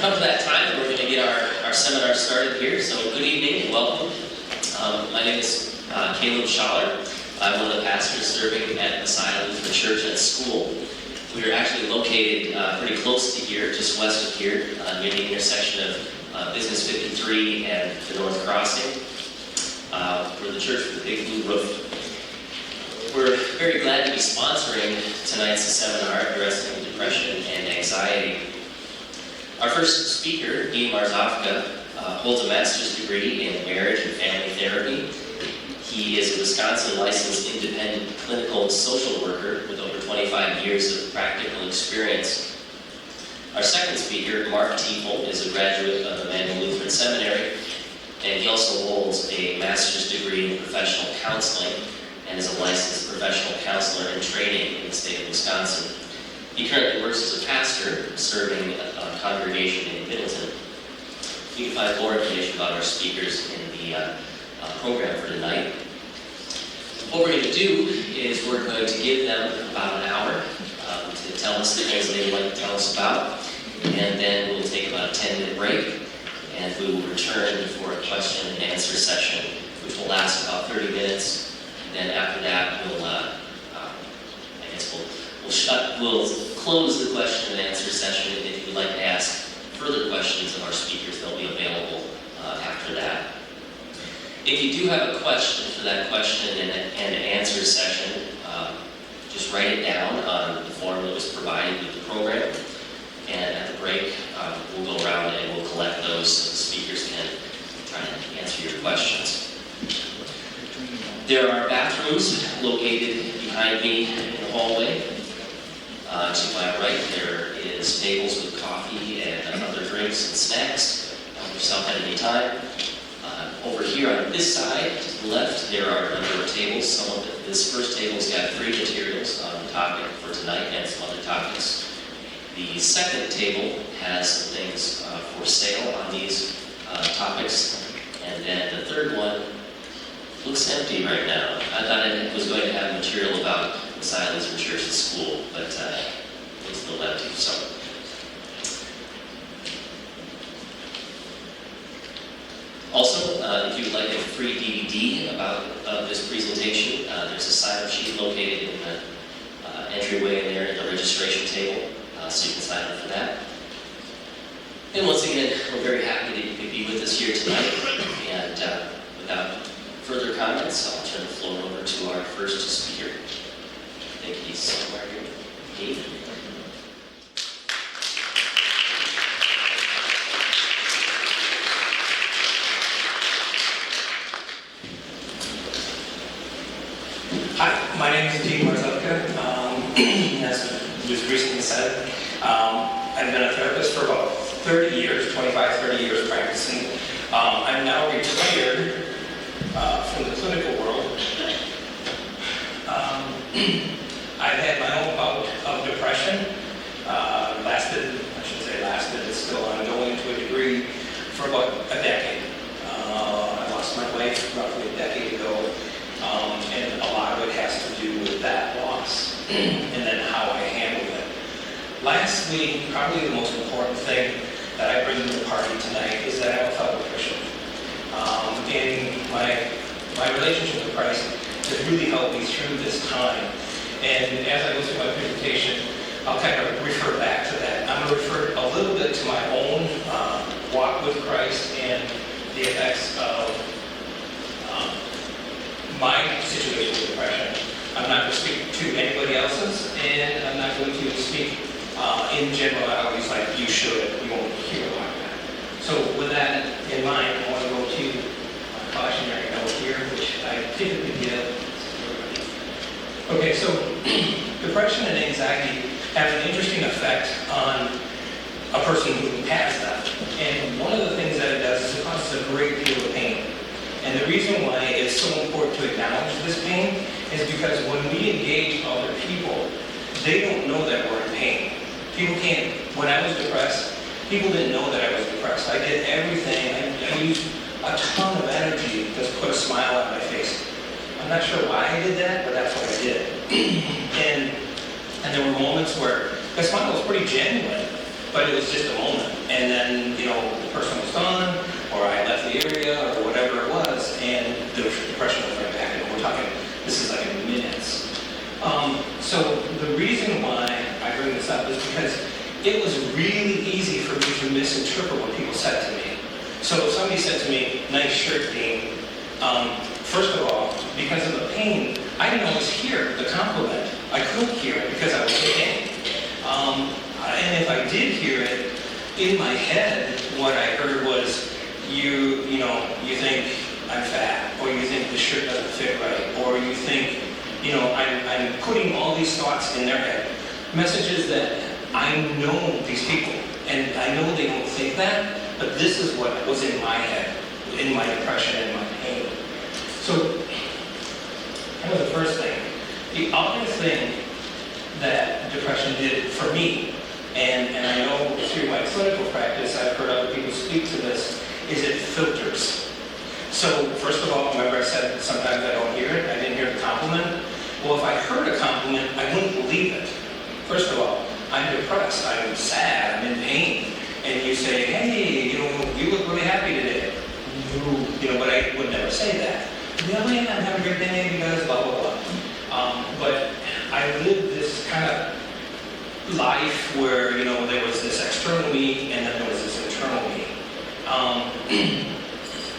come to that time and we're going to get our seminar started here. So good evening and welcome. My name is Caleb Schaller. I'm one of the pastors serving at Asylum Lutheran Church at school. We are actually located pretty close to here, just west of here, near the intersection of Business 53 and the North Crossing. We're the church with the big blue roof. We're very glad to be sponsoring tonight's seminar addressing depression and anxiety. Our first speaker, Dean Marzofka, holds a master's degree in marriage and family therapy. He is a Wisconsin licensed independent clinical and social worker with over 25 years of practical experience. Our second speaker, Mark Tiefel, is a graduate of Emmanuel Lutheran Seminary, and he also holds a master's degree in professional counseling and is a licensed professional counselor in training in the state of Wisconsin. He currently works as a pastor, serving a congregation in Middleton. You can find more information about our speakers in the program for tonight. What we're going to do is we're going to give them about an hour to tell us the things they would like to tell us about, and then we'll take about a 10-minute break, and we will return for a question and answer session, which will last about 30 minutes. And then after that, we'll close the question and answer session. If you'd like to ask further questions of our speakers, they'll be available after that. If you do have a question for that question and answer session, just write it down on the form that was provided with the program. And at the break, we'll go around and we'll collect those so the speakers can try to answer your questions. There are bathrooms located behind me in the hallway. To my right, there is tables with coffee and other drinks and snacks. Help yourself at any time. Over here on this side, to the left, there are a number of tables. This first table's got free materials on the topic for tonight and some other topics. The second table has some things for sale on these topics. And then the third one looks empty right now. I thought it was going to have material about the Asylum Lutheran Church at school, but it's still empty. So, also, if you would like a free DVD about this presentation, there's a sign-up sheet located in the entryway in there at the registration table, so you can sign up for that. And once again, we're very happy that you could be with us here tonight. And without further comments, I'll turn the floor over to our first speaker. I think he's somewhere here. Hi, my name is Dean Marzofka. As was recently said, I've been a therapist for about 30 years, 30 years practicing. I'm now retired from the clinical world. I've had my own bout of depression. It's still ongoing to a degree for about a decade. I lost my wife roughly a decade ago, and a lot of it has to do with that loss and then how I handle it. Lastly, probably the most important thing that I bring to the party tonight is that I'm a fellow Christian. And my relationship with Christ has really helped me through this time. And as I go through my presentation, I'll kind of refer back to that. I'm going to refer a little bit to my own walk with Christ and the effects of my situation with depression. I'm not going to speak to anybody else's, and I'm not going to speak in generalities like you should. You won't hear a lot of that. So with that in mind, I want to go to my cautionary note here, which I typically give. Okay, so depression and anxiety have an interesting effect on a person who has that. And one of the things that it does is it causes a great deal of pain. And the reason why it's so important to acknowledge this pain is because when we engage other people, they don't know that we're in pain. People can't. When I was depressed, people didn't know that I was depressed. I did everything. I used a ton of energy to put a smile on my face. I'm not sure why I did that, but that's what I did. And there were moments where the smile was pretty genuine, but it was just a moment. And then, the person was gone, or I left the area, or whatever it was, and the depression was right back. And we're talking, this is like in minutes. So the reason why I bring this up is because it was really easy for me to misinterpret what people said to me. So if somebody said to me, "Nice shirt, Dean," first of all, because of the pain, I didn't always hear the compliment. I couldn't hear it because I was in pain. And if I did hear it, in my head, what I heard was, you think I'm fat, or you think the shirt doesn't fit right, or you think, I'm putting all these thoughts in their head. Messages that I know these people, and I know they don't think that, but this is what was in my head, in my depression and my pain. So, that was the first thing. The other thing that depression did for me, and I know through my clinical practice, I've heard other people speak to this, is it filters. So, first of all, remember I said sometimes I don't hear it, I didn't hear the compliment. Well, if I heard a compliment, I wouldn't believe it. First of all, I'm depressed, I'm sad, I'm in pain. And you say, "Hey, you look really happy today." But I would never say that. "Yeah, man, I'm having a great day because blah, blah, blah." But I lived this kind of life where, there was this external me and then there was this internal me.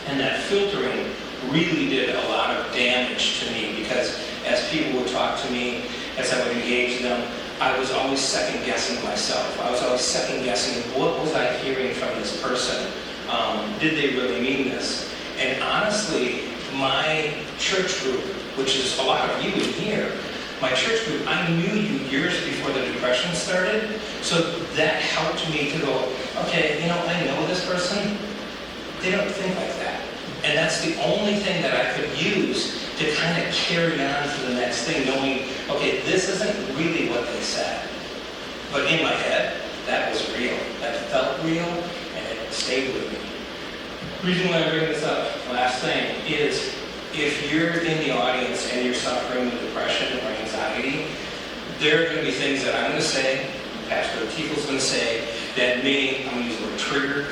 And that filtering really did a lot of damage to me because as people would talk to me, as I would engage them, I was always second-guessing myself. I was always second-guessing, what was I hearing from this person? Did they really mean this? And honestly, my church group, which is a lot of you in here, my church group, I knew you years before the depression started, so that helped me to go, okay, I know this person, they don't think like that. And that's the only thing that I could use to kind of carry on to the next thing, knowing, okay, this isn't really what they said. But in my head, that was real. That felt real, and it stayed with me. The reason why I bring this up, last thing, is if you're in the audience and you're suffering with depression or anxiety, there are going to be things that I'm going to say, Pastor Tiefel's going to say, that may, I'm going to use the word trigger,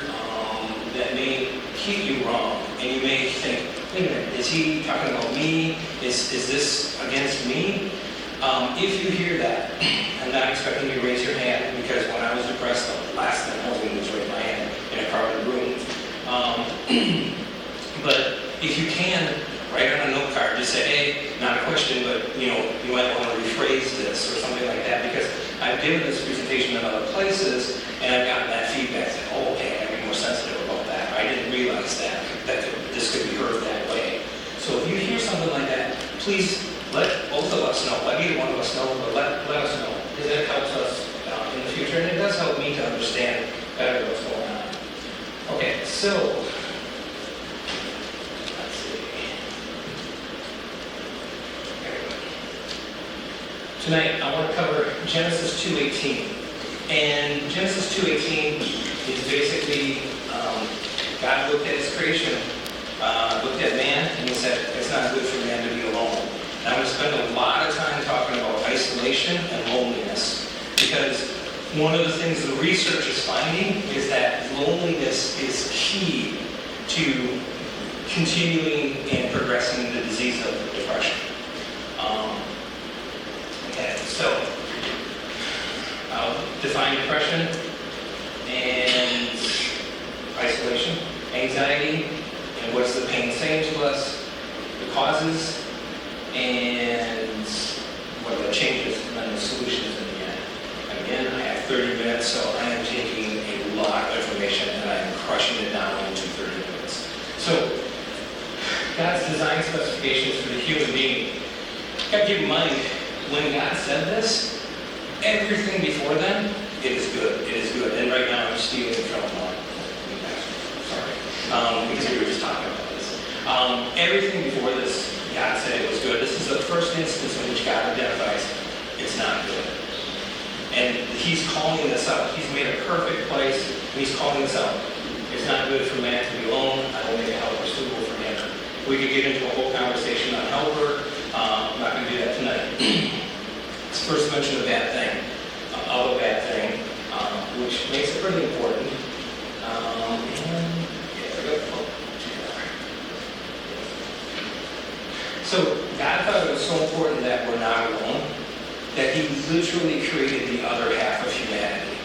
that may keep you wrong. And you may think, wait a minute, is he talking about me? Is this against me? If you hear that, I'm not expecting you to raise your hand, because when I was depressed, the last thing I was going to do was raise my hand in a crowded room. But if you can, write on a note card, just say, hey, not a question, but you might want to rephrase this or something like that, because I've given this presentation in other places, and I've gotten that feedback that, oh, okay, I gotta be more sensitive about that. I didn't realize that this could be heard that way. So if you hear something like that, please let both of us know. Let either one of us know, but let us know, because that helps us in the future, and it does help me to understand better what's going on. Okay, so let's see. Tonight I want to cover Genesis 2:18, and Genesis 2:18 is basically God looked at His creation, looked at man, and He said, "It's not good for man to be alone." And I'm going to spend a lot of time talking about isolation and loneliness, because one of the things the research is finding is that loneliness is key to continuing and progressing the disease of depression. Okay, so I'll define depression and isolation, anxiety, and what's the pain saying to us, the causes, and what are the changes, and then the solutions in the end. Again, I have 30 minutes, so I am taking a lot of information and I am crushing it down into 30 minutes. So, God's design specifications for the human being. You got to keep in mind, when God said this, everything before then, it is good. It is good. And right now I'm stealing from sorry. Because we were just talking about this. Everything before this, God said it was good. This is the first instance in which God identifies it's not good. And He's calling this out. He's made a perfect place, and He's calling this out. It's not good for man to be alone. I will make a helper suitable for him. We could get into a whole conversation on helper. I'm not going to do that tonight. Let's first mention a bad thing, of a bad thing, which makes it pretty important. And there we go. So God thought it was so important that we're not alone, that He literally created the other half of humanity.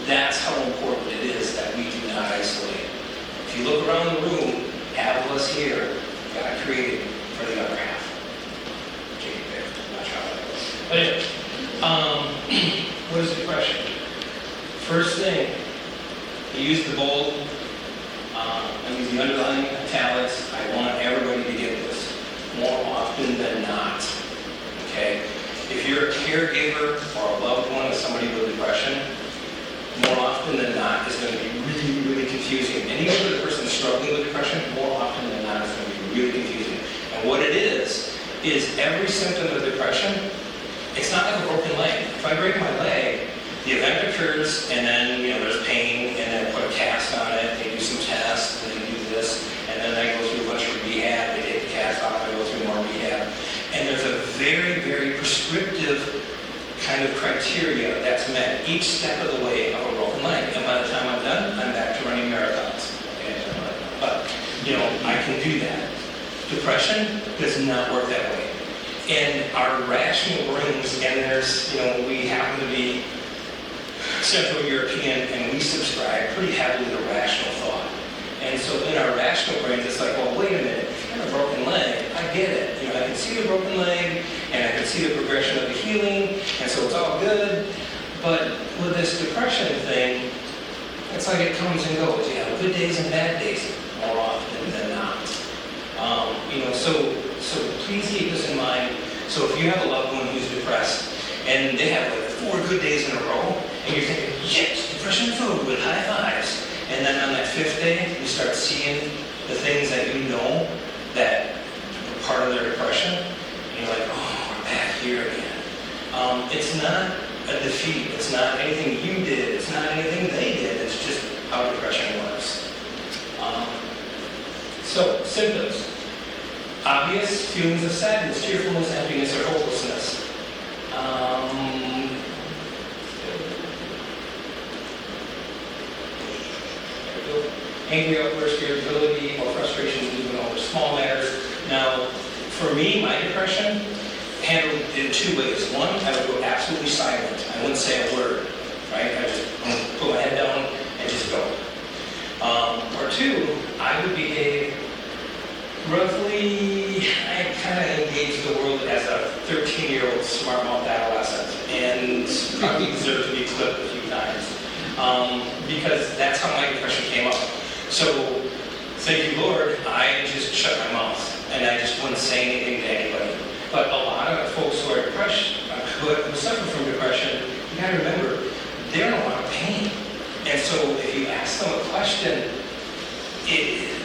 That's how important it is that we do not isolate. If you look around the room, half of us here, God created for the other half. Not sure how that goes. But anyway, what is depression? First thing, I use the bold, I use the underlying italics. I want everybody to get this more often than not. Okay? If you're a caregiver or a loved one of somebody with depression, more often than not is going to be really, really confusing. And even for the person struggling with depression, more often than not is going to be really confusing. And what it is every symptom of depression, it's not like a broken leg. If I break my leg, the event occurs, and then, there's pain, and then I put a cast on it, they do some tests, and they do this, and then I go through a bunch of rehab, they take the cast off, I go through more rehab. And there's a very, very prescriptive kind of criteria that's met each step of the way of a broken leg. And by the time I'm done, I'm back to running marathons. Okay? But, I can do that. Depression does not work that way. And our rational brains, and there's, we happen to be Central European, and we subscribe pretty heavily to rational thought. And so in our rational brains, it's like, well, wait a minute, if you have a broken leg, I get it. I can see the broken leg, and I can see the progression of the healing, and so it's all good. But with this depression thing, it's like it comes and goes. You have good days and bad days more often than not. So please keep this in mind. So if you have a loved one who's depressed, and they have like 4 good days in a row, and you're thinking, yes, depression is over with high fives. And then on that 5th day, you start seeing the things that you know that are part of their depression, and you're like, oh, we're back here again. It's not a defeat. It's not anything you did. It's not anything they did. It's just how depression works. So, symptoms. Obvious feelings of sadness, cheerfulness, emptiness, or hopelessness. Angry outbursts, irritability, or frustration even over small matters. Now, for me, my depression handled in 2 ways. One, I would go absolutely silent. I wouldn't say a word, right? I just put my head down and just go. Or 2, I would behave roughly, I kind of engaged the world as a 13-year-old smart-mouthed adolescent, and probably deserved to be clipped a few times, because that's how my depression came up. So, thank you, Lord, I just shut my mouth, and I just wouldn't say anything to anybody. But a lot of folks who are depressed, who suffer from depression, you gotta remember, they're in a lot of pain. And so if you ask them a question,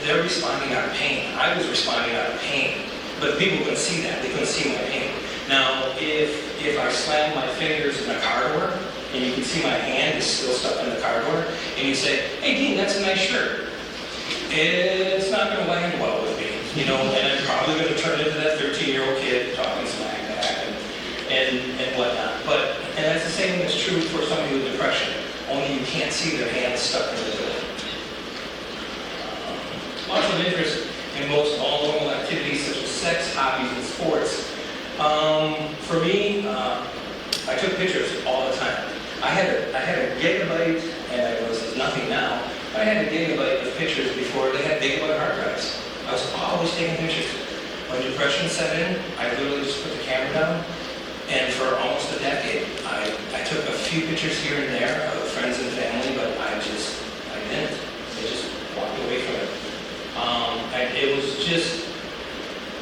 they're responding out of pain. I was responding out of pain, but people couldn't see that. They couldn't see my pain. Now, if I slam my fingers in a car door, and you can see my hand is still stuck in the car door, and you say, hey, Dean, that's a nice shirt. It's not going to land well with me, and I'm probably going to turn into that 13-year-old kid talking smack back and whatnot. And that's the same that's true for somebody with depression, only you can't see their hand stuck in the door. Lots of interest in most all normal activities such as sex, hobbies, and sports. For me, I took pictures all the time. I had a gigabyte, and this is nothing now, but I had a gigabyte of pictures before they had gigabyte hard drives. I was always taking pictures. When depression set in, I literally just put the camera down, and for almost a decade, I took a few pictures here and there of friends and family, but I didn't. I just walked away from it. It was just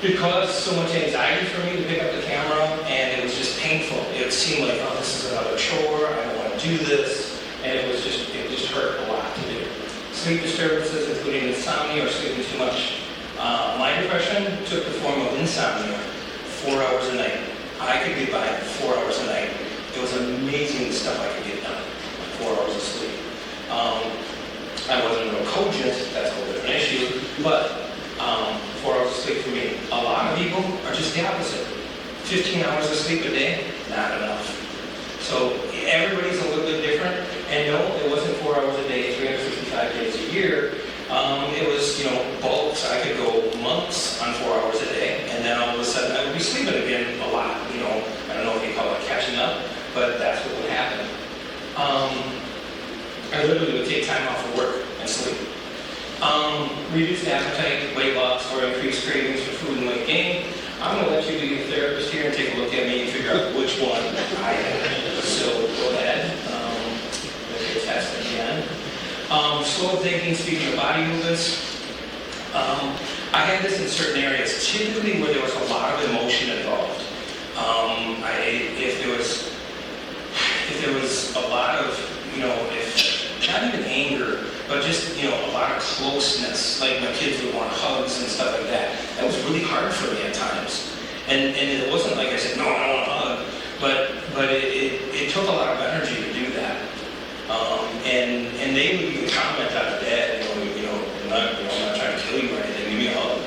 because so much anxiety for me to pick up the camera, and it was just painful. It seemed like, oh, this is another chore, I don't want to do this, and it just hurt a lot to do. Sleep disturbances, including insomnia or sleeping too much. My depression took the form of insomnia, 4 hours a night. I could get by 4 hours a night. It was amazing the stuff I could get done, 4 hours of sleep. I wasn't real cogent, that's a whole different issue, but 4 hours of sleep for me. A lot of people are just the opposite. 15 hours of sleep a day, not enough. So everybody's a little bit different, and no, I literally would take time off of work and sleep. Reduced appetite, weight loss, or increased cravings for food and weight gain. I'm going to let you be the therapist here and take a look at me and figure out which one I have. So go ahead. With your test again. Slow thinking, speaking of body movements. I had this in certain areas, typically where there was a lot of emotion involved. If there was a lot of, if not even anger, but just, a lot of closeness, like my kids would want hugs and stuff like that. That was really hard for me at times. And it wasn't like I said, no, I don't want a hug, but it took a lot of energy to do that. And they would even comment on Dad, I'm not trying to kill you or anything, give me a hug.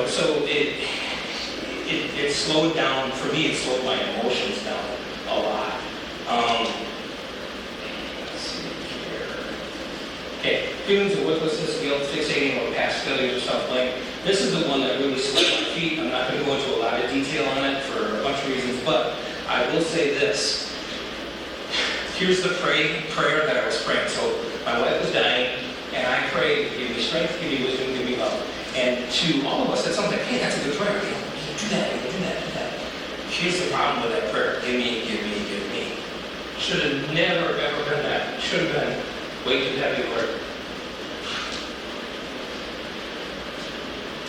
So it slowed down, for me, it slowed my emotions down a lot. Let's see here. Okay, feelings of worthlessness, guilt, fixating on past failures or self-blame. This is the one that really slipped my feet. I'm not going to go into a lot of detail on it for a bunch of reasons, but I will say this. Here's the prayer that I was praying. So my wife was dying, and I prayed, give me strength, give me wisdom, give me love. And to all of us, that sounds like, hey, that's a good prayer. Do that, do that, do that. Here's the problem with that prayer. Give me, give me, give me. Should have never, ever done that. Should have been, way too heavy word.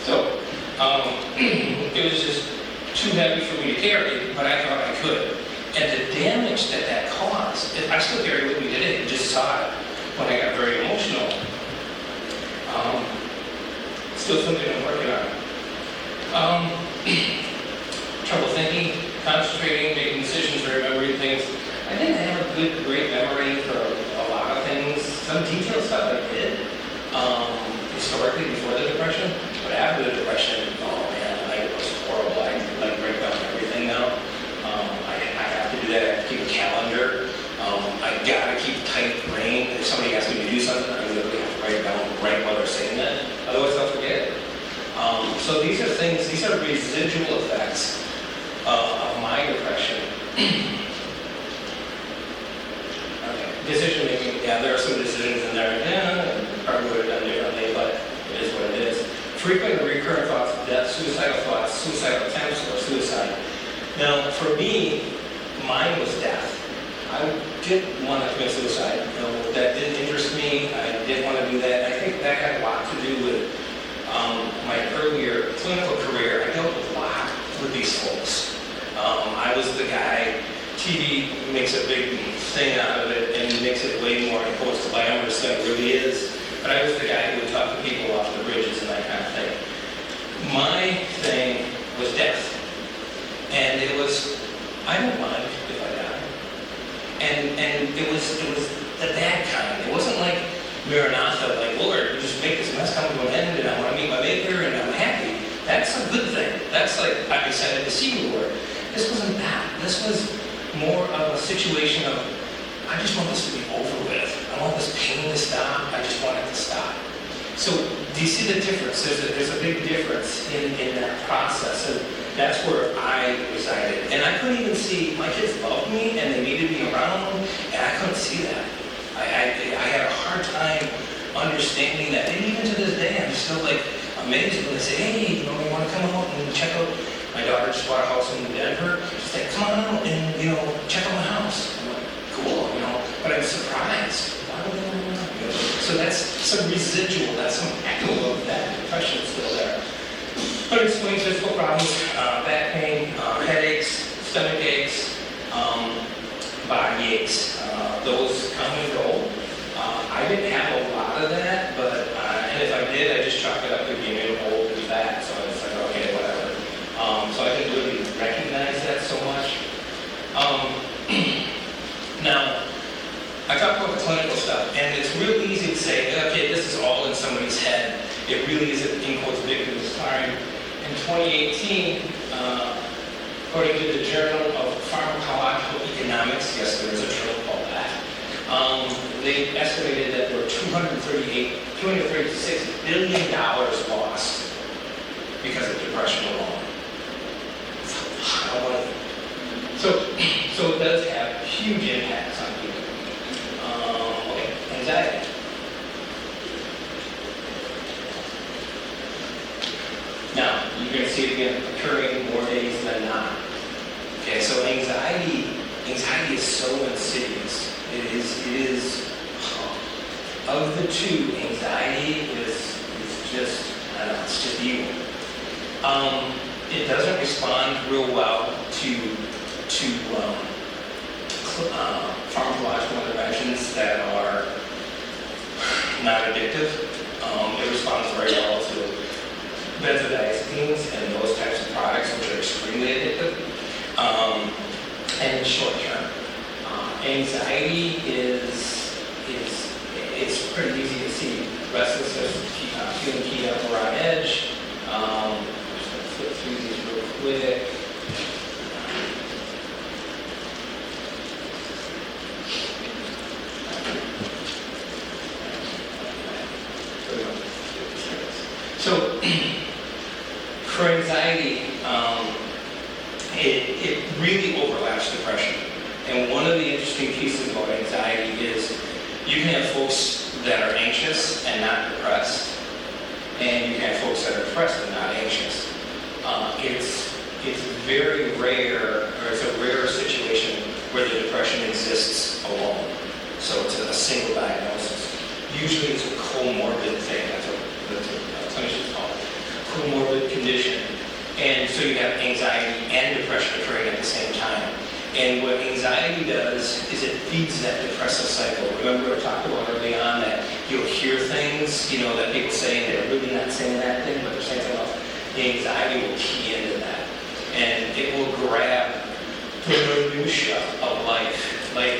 So, it was just too heavy for me to carry, but I thought I could. And the damage that caused, I still carry with me today. I just saw it when I got very emotional. Still something I'm working on. Trouble thinking, concentrating, making decisions, remembering things. I didn't have a great memory for a lot of things. Some detailed stuff I did, historically before the Depression, but after the Depression, oh man, it was horrible. I break down everything now. I have to do that. I have to keep a calendar. I gotta keep a tight brain. If somebody asks me to do something, I literally have to write it down right while they're saying that. Otherwise, I'll forget it. So these are residual effects of my depression. Okay. Decision making, yeah, there are some decisions in there, probably would have done differently, but it is what it is. Frequent and recurrent thoughts of death, suicidal attempts, or suicide. Now, for me, mine was death. I didn't want to commit suicide. That didn't interest me. I didn't want to do that. I think that had a lot to do with my earlier clinical career. I dealt with a lot with these folks. I was the guy, TV makes a big thing out of it and makes it way more opposed to glamorous than it really is. But I was the guy who would talk to people off the bridges and that kind of thing. My thing was death. And it was, I don't mind if I die. And it was the bad kind. It wasn't like Maranatha, like, Lord, you just make this mess come to an end and I want to meet my Maker and I'm happy. That's a good thing. That's like, I'm excited to see you, Lord. This wasn't that. This was more of a situation of, I just want this to be over with. I want this pain to stop. I just want it to stop. So, do you see the difference? There's a big difference in that process. And that's where I resided. And I couldn't even see, my kids loved me and they needed me around, and I couldn't see that. I had a hard time understanding that. And even to this day, I'm still like amazed when they say, hey, you want to come out and check out, my daughter just bought a house in Denver. She's like, come on out and, check out my house. I'm like, cool, but I'm surprised. Why would they want to know? So that's some residual, that's some echo of that depression still there. But it explains physical problems, back pain, headaches, stomach aches, body aches. Those come and go. I didn't have a lot of that, but and if I did, I just chalked it up to being old and fat. So it's like, okay, whatever. So I didn't really recognize that so much. Now, I talked about the clinical stuff, and it's real easy to say, okay, this is all in somebody's head. It really isn't, in quotes, big at this time. In 2018, according to the Journal of Pharmacological Economics, yes, there is a journal called that, they estimated that there were $236 billion lost because of depression alone. That's a lot of money. So it does have huge impacts on people. of the two, anxiety is just, I don't know, it's just evil. It doesn't respond real well to pharmacological interventions that are not addictive. It responds very well to benzodiazepines and those types of products, which are extremely addictive. And in short term, anxiety it's pretty easy to see. Restlessness, feeling keyed up or on edge. I'm just going to flip through these real quick. So, for anxiety, it really overlaps depression. And one of the interesting pieces about anxiety is you can have folks that are anxious and not depressed, and you can have folks that are depressed and not anxious. It's very rare, or it's a rare situation where the depression exists alone. So it's a single diagnosis. Usually it's a comorbid thing. That's what clinicians call it. Comorbid condition. And so you have anxiety and depression occurring at the same time. And what anxiety does is it feeds that depressive cycle. Remember I talked about early on that you'll hear things, that people say, and they're really not saying that thing, but they're saying something else. The anxiety will key into that. And it will grab the minutia of life. Like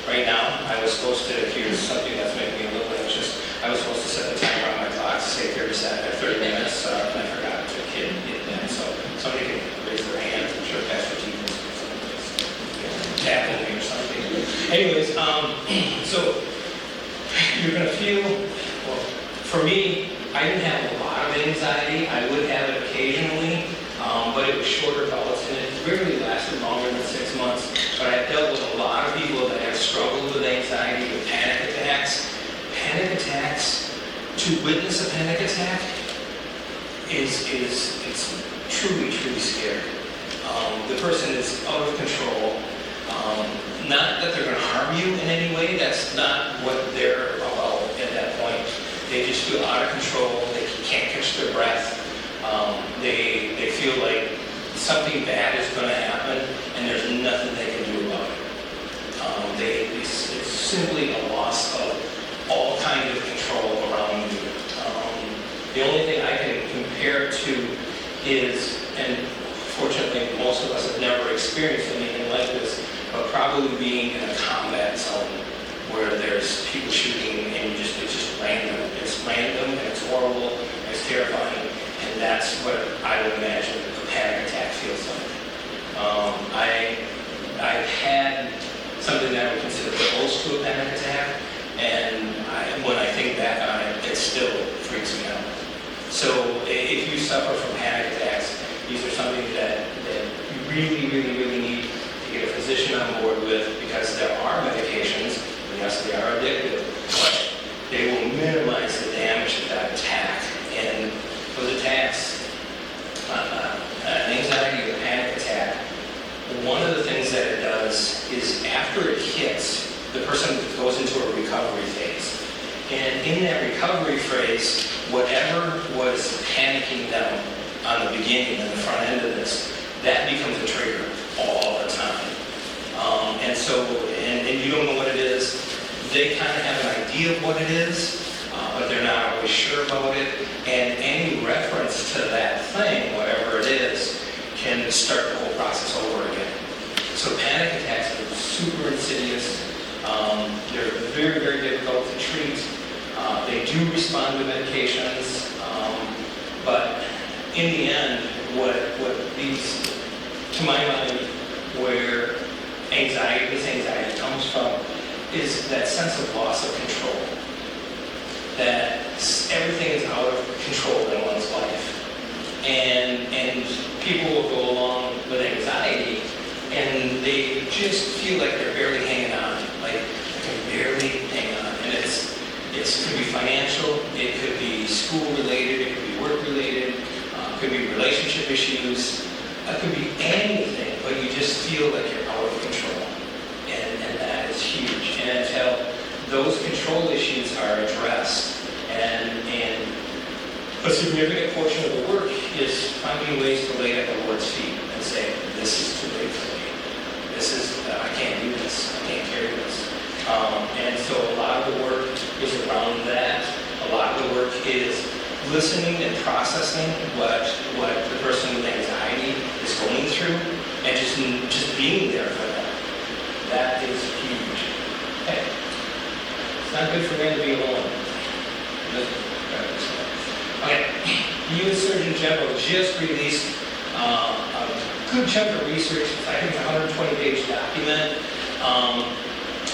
right now, I was supposed to, here's something that's making me a little anxious. I was supposed to set the timer on my clock to say 30 minutes, and I forgot to hit that. So somebody can raise their hand. I'm sure Pastor T tapping me or something. Anyways, so you're going to feel, well, for me, I didn't have a lot of anxiety. I would have it occasionally, but it was shorter bouts, and it rarely lasted longer than 6 months. But I've dealt with a lot of people that have struggled with anxiety, with panic attacks. Panic attacks, to witness a panic attack it's truly, truly scary. The person is out of control. Not that they're going to harm you in any way. That's not what they're about at that point. They just feel out of control. They can't catch their breath. They feel like something bad is going to happen, and there's nothing they can do about it. It's simply a loss of all kinds of control around you. The only thing I can compare it to is, and fortunately most of us have never experienced anything like this, but probably being in a combat zone where there's people shooting and it's just random. It's random and it's horrible and it's terrifying, and that's what I would imagine a panic attack feels like. I've had something that I would consider close to a panic attack, and when I think back on it, it still freaks me out. So if you suffer from panic attacks, these are something that you really, really, really need to get a physician on board with, because there are medications, yes, they are addictive, but they will minimize the damage of that attack. And those attacks, an anxiety or panic attack, one of the things that it does is after it hits, the person goes into a recovery phase. And in that recovery phase, whatever was panicking them on the beginning and the front end of this, that becomes a trigger all the time. And you don't know what it is. They kind of have an idea of what it is, but they're not always sure about it. And any reference to that thing, whatever it is, can start the whole process over again. So panic attacks are super insidious. They're very, very difficult to treat. They do respond to medications, but in the end, what leads, to my mind, where this anxiety comes from, is that sense of loss of control. That everything is out of control in one's life. And people will go along with anxiety, and they just feel like they're barely hanging on. Like, they can barely hang on. And it could be financial, it could be school-related, it could be work-related, it could be relationship issues, it could be anything, but you just feel like you're out of control. And that is huge. And until those control issues are addressed. And a significant portion of the work is finding ways to lay at the Lord's feet and say, this is too big for me. This is, I can't do this. I can't carry this. And so a lot of the work is around that. A lot of the work is listening and processing what the person with anxiety is going through and just being there for them. That is huge. Okay. It's not good for men to be alone. Okay. The U.S. Surgeon General just released a good chunk of research. I think it's a 120-page document.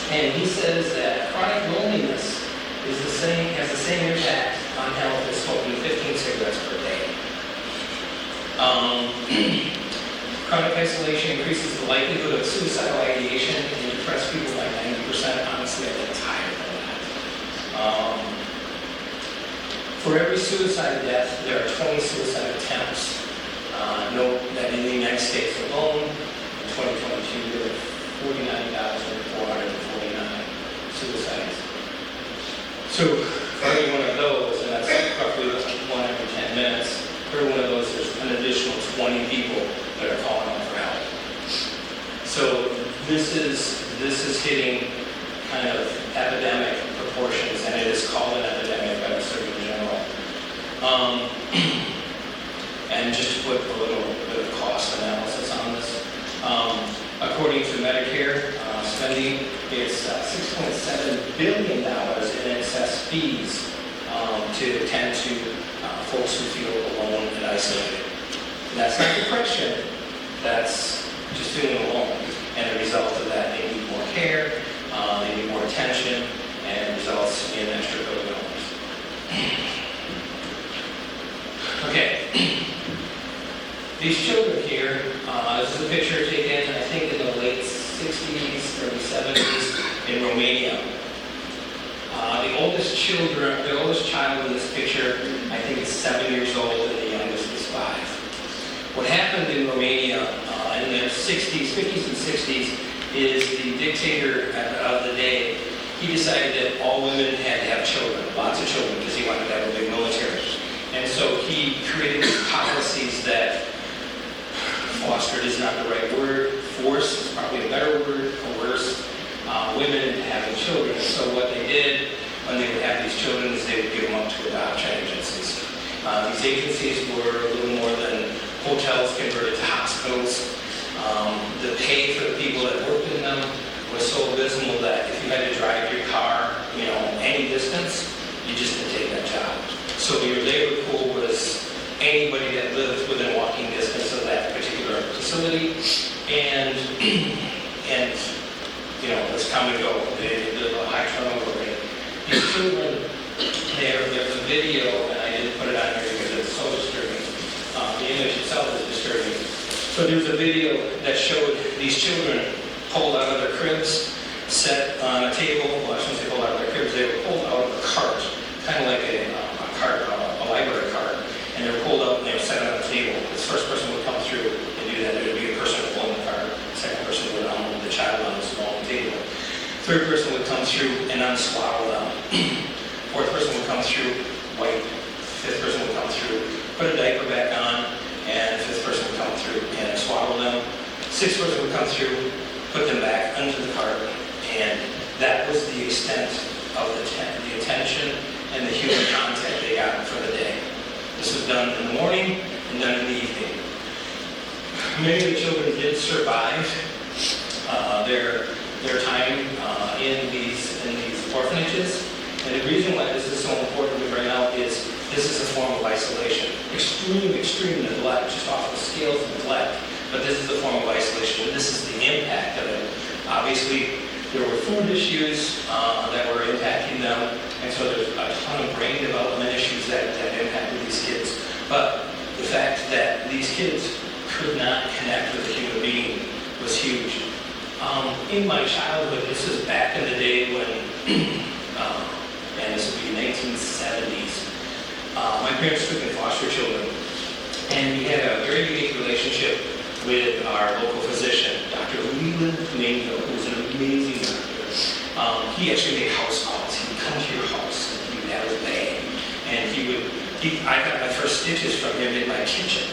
And he says that chronic loneliness has the same impact on health as smoking 15 cigarettes per day. Chronic isolation increases the likelihood of suicidal ideation in depressed people by 90%. Honestly, I think it's higher than that. For every suicide death, there are 20 suicide attempts. Note that in the United States alone, in 2022, there were 49,449 suicides. So for every one of those, and that's roughly 1 every 10 minutes, for every one of those, there's an additional 20 people that are calling out for help. So this is hitting kind of epidemic proportions, and it is called an epidemic by the Surgeon General. And just to put a little bit of cost analysis on this, according to Medicare spending, it's $6.7 billion in excess fees to attend to folks who feel alone and isolated. And that's not depression, that's just feeling alone. And the result of that, they need more care, they need more attention, and it results in extra billions. Okay. These children here, this is a picture taken, I think, in the late 60s, early 70s in Romania. The oldest child in this picture, I think, is 7 years old, and the youngest is 5. What happened in Romania in the 60s, 50s and 60s is the dictator of the day, he decided that all women had to have children, lots of children, because he wanted to have a big military. And so he created these policies that fostered is not the right word, force is probably a better word, coerce women into having children. So what they did when they would have these children is they would give them up to adoption agencies. These agencies were a little more than hotels converted to hospitals. The pay for the people that worked in them was so abysmal that if you had to drive your car, any distance, you just didn't take that job. So your labor pool was anybody that lived within walking distance of that particular facility, and let's come and go. The high turnover rate. These children, there's a video, and I didn't put it on here because it's so disturbing. The image itself is disturbing. So there's a video that showed these children pulled out of their cribs, set on a table. Well, I shouldn't say pulled out of their cribs. They were pulled out of a cart, kind of like a library cart. And they were pulled up and they were set on a table. This first person would come through and do that. There would be a person pulling the cart. The second person would move the child on this long table. Third person would come through and unswaddle them. Fourth person would come through, wipe. Fifth person would come through, put a diaper back on, and fifth person would come through and swaddle them. Sixth person would come through, put them back under the cart, and that was the extent of the attention and the human contact they got for the day. This was done in the morning and done in the evening. Many of the children did survive their time in these orphanages. And the reason why this is so important to bring out is this is a form of isolation. Extreme neglect, just off the scales of neglect. But this is a form of isolation, and this is the impact of it. Obviously, there were food issues that were impacting them, and so there's a ton of brain development issues that impacted these kids. But the fact that these kids could not connect with a human being was huge. In my childhood, this is back in the day when, and this would be 1970s, my parents took in foster children, and we had a very unique relationship with our local physician, Dr. Leland Mango, who was an amazing doctor. He actually made house calls. He would come to your house, and he would have his bag, and I got my first stitches from him in my kitchen.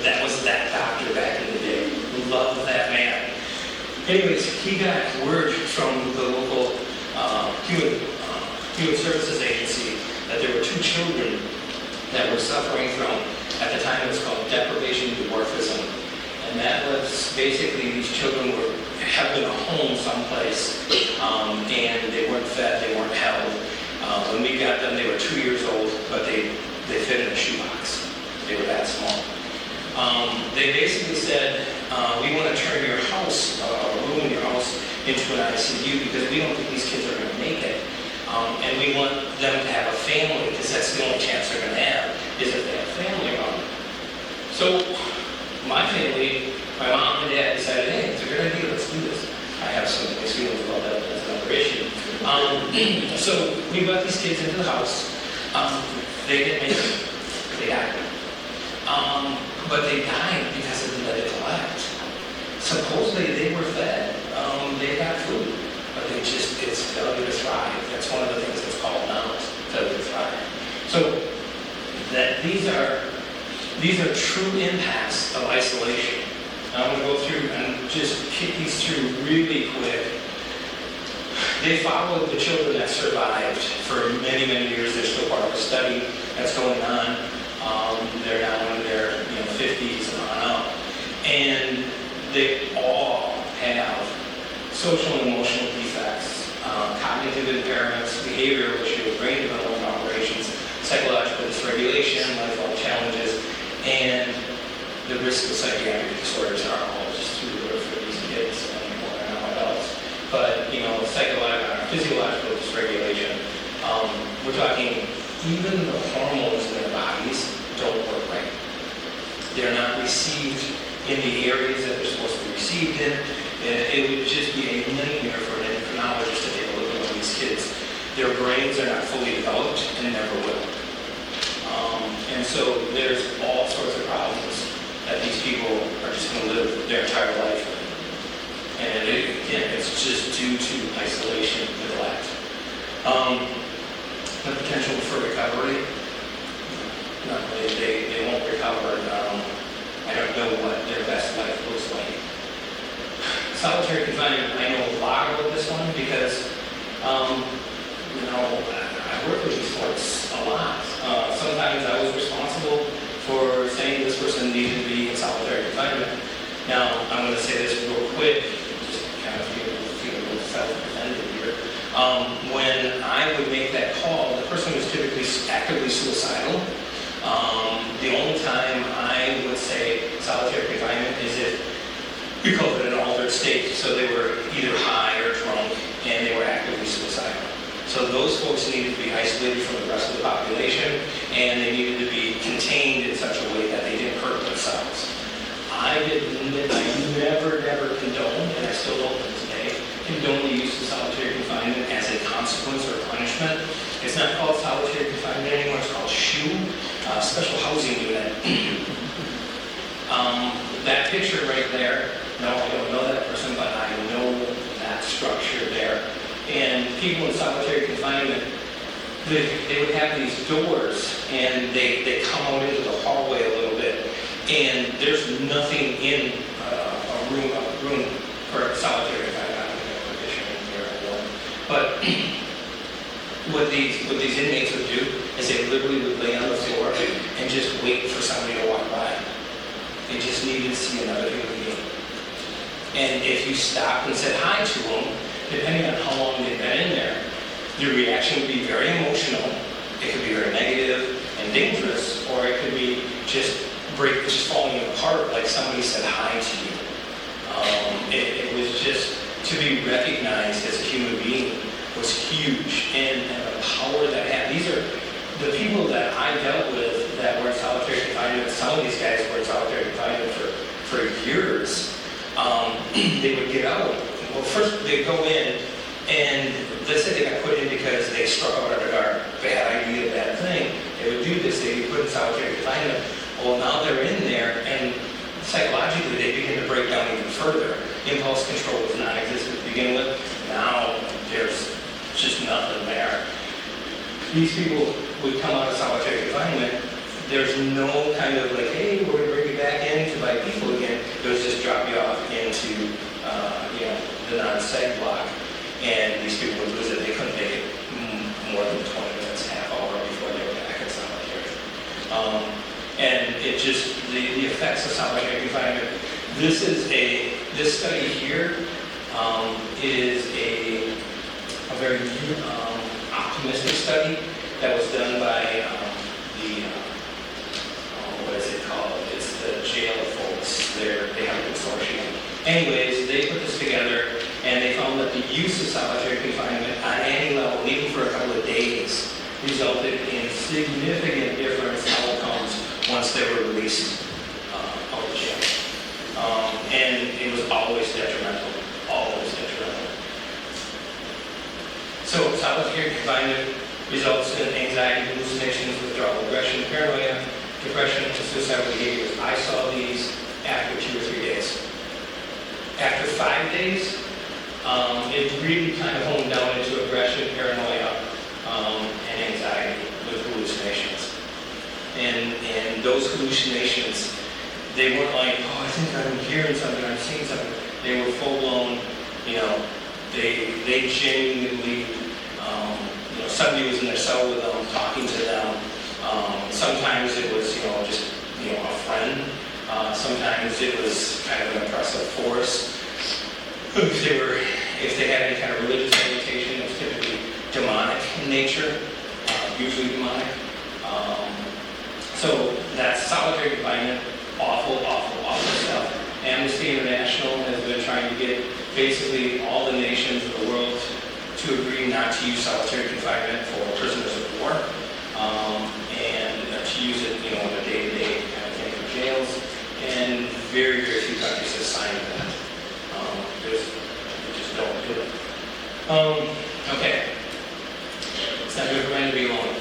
That was that doctor back in the day. Loved that man. Anyways, he got word from the local human services agency that there were 2 children that were suffering from, at the time it was called deprivation dwarfism. And that was basically these children were having a home someplace, and they weren't fed, they weren't held. When we got them, they were 2 years old, but they fit in a shoebox. They were that small. They basically said, we want to turn your house, a room in your house, into an ICU because we don't think these kids are going to make it. And we want them to have a family because that's the only chance they're going to have is if they have family around them. So my family, my mom and dad decided, hey, it's a good idea, let's do this. I have some mixed feelings about that, but that's another issue. So we brought these kids into the house. They didn't make it. They died. But they died because of the neglect. Supposedly they were fed. They got food. But it's failure to thrive. That's one of the things that's called now, failure to thrive. So these are true impacts of isolation. I'm going to go through and just kick these through really quick. They followed the children that survived for many, many years. They're still part of a study that's going on. They're now in their 50s and on up. And they all have social and emotional defects, cognitive impairments, behavioral issues, brain development operations, psychological dysregulation, lifelong challenges, and the risk of psychiatric disorders are all just through the roof for these kids and more than adults. But, psychological, physiological dysregulation, we're talking even the hormones in their bodies don't work right. They're not received in the areas that they're supposed to be received in. It would just be a nightmare for an endocrinologist to take a look at one of these kids. Their brains are not fully developed and never will. And so there's all sorts of problems that these people are just going to live their entire life with. And again, it's just due to isolation, neglect. The potential for recovery, no, they won't recover. I don't know what their best life looks like. Solitary confinement, I know a lot about this one because, I work with these folks a lot. Sometimes I was responsible for saying this person needed to be in solitary confinement. Now, I'm going to say this real quick, just kind of feel a little self-defended here. When I would make that call, the person was typically actively suicidal. The only time I would say solitary confinement is if we call it an altered state. So they were either high or drunk and they were actively suicidal. So those folks needed to be isolated from the rest of the population and they needed to be contained in such a way that they didn't hurt themselves. I never condone, and I still don't today, condone the use of solitary confinement as a consequence or punishment. It's not called solitary confinement anymore, it's called SHU, Special Housing Unit. That picture right there, no, I don't know that person, but I know that structure there. And people in solitary confinement, they would have these doors, and they come out into the hallway a little bit, and there's nothing in a room for solitary confinement. I don't think I partition in here anymore. But what these inmates would do is they literally would lay on the floor and just wait for somebody to walk by. They just needed to see another human being. And if you stopped and said hi to them, depending on how long they've been in there, your reaction would be very emotional. It could be very negative and dangerous, or it could be just falling apart like somebody said hi to you. It was just to be recognized as a human being was huge, and the power that had. These are the people that I dealt with that were in solitary confinement. Some of these guys were in solitary confinement for years. They would get out. Well, first they'd go in, and let's say they got put in because they struck out at a dark, bad idea, bad thing. They would do this. They'd be put in solitary confinement. Well, now they're in there, and psychologically they begin to break down even further. Impulse control was non-existent to begin with. Now there's just nothing these people would come out of solitary confinement. There's no kind of like, hey, we're going to bring you back in to buy people again. It was just drop you off into, the non-seg block. And these people would lose it. They couldn't make it more than 20 minutes, half hour before they were back in solitary. And it just, the effects of solitary confinement. This study here is a very optimistic study that was done by what is it called? It's the jail folks. They have a consortium. Anyways, they put this together and they found that the use of solitary confinement on any level, even for a couple of days, resulted in significant difference outcomes once they were released out of jail. And it was always detrimental, always detrimental. So solitary confinement results in anxiety, hallucinations, withdrawal, aggression, paranoia, depression, and suicidal behaviors. I saw these after 2 or 3 days. After 5 days, it really kind of honed down into aggression, paranoia, and anxiety with hallucinations. And those hallucinations, they weren't like, oh, I think I'm hearing something, I'm seeing something. They were full-blown, they genuinely, somebody was in their cell with them, talking to them. Sometimes it was, just, a friend. Sometimes it was kind of an oppressive force. If they had any kind of religious orientation, it was typically demonic in nature, usually demonic. So that's solitary confinement, awful stuff. Amnesty International has been trying to get basically all the nations of the world to agree not to use solitary confinement for prisoners of war, and to use it, on a day-to-day kind of thing for jails. And very, very few countries have signed that. They just don't do it. Okay. It's not good for men to be alone.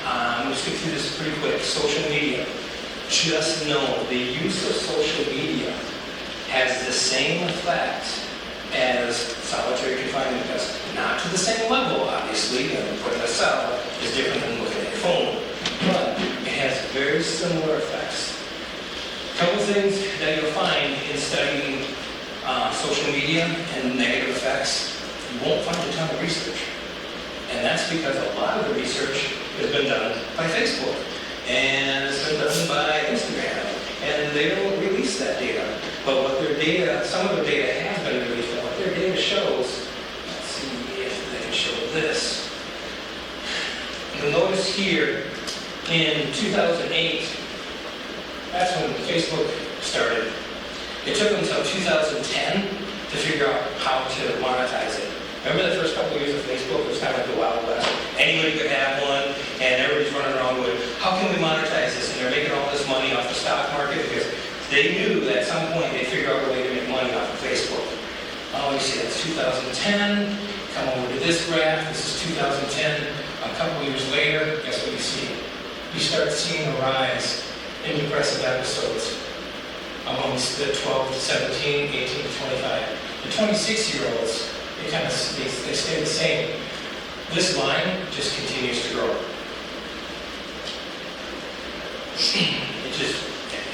I'm going to skip through this pretty quick. Social media. Just know the use of social media has the same effect as solitary confinement does. Not to the same level, obviously, and putting a cell is different than looking at your phone, but it has very similar effects. A couple things that you'll find in studying social media and negative effects, you won't find a ton of research. And that's because a lot of the research has been done by Facebook, and it's been done by Instagram, and they don't release that data. But what their data, some of their data has been released, but what their data shows, let's see if they can show this. You'll notice here in 2008, that's when Facebook started. It took them until 2010 to figure out how to monetize it. Remember the first couple of years of Facebook? It was kind of like the Wild West. Anybody could have one, and everybody's running around with, how can we monetize this? And they're making all this money off the stock market because they knew that at some point they'd figure out a way to make money off of Facebook. Oh, you see, that's 2010. Come over to this graph. This is 2010. A couple of years later, guess what you see? You start seeing a rise in depressive episodes amongst the 12 to 17, 18 to 25. The 26-year-olds, they stay the same. This line just continues to grow.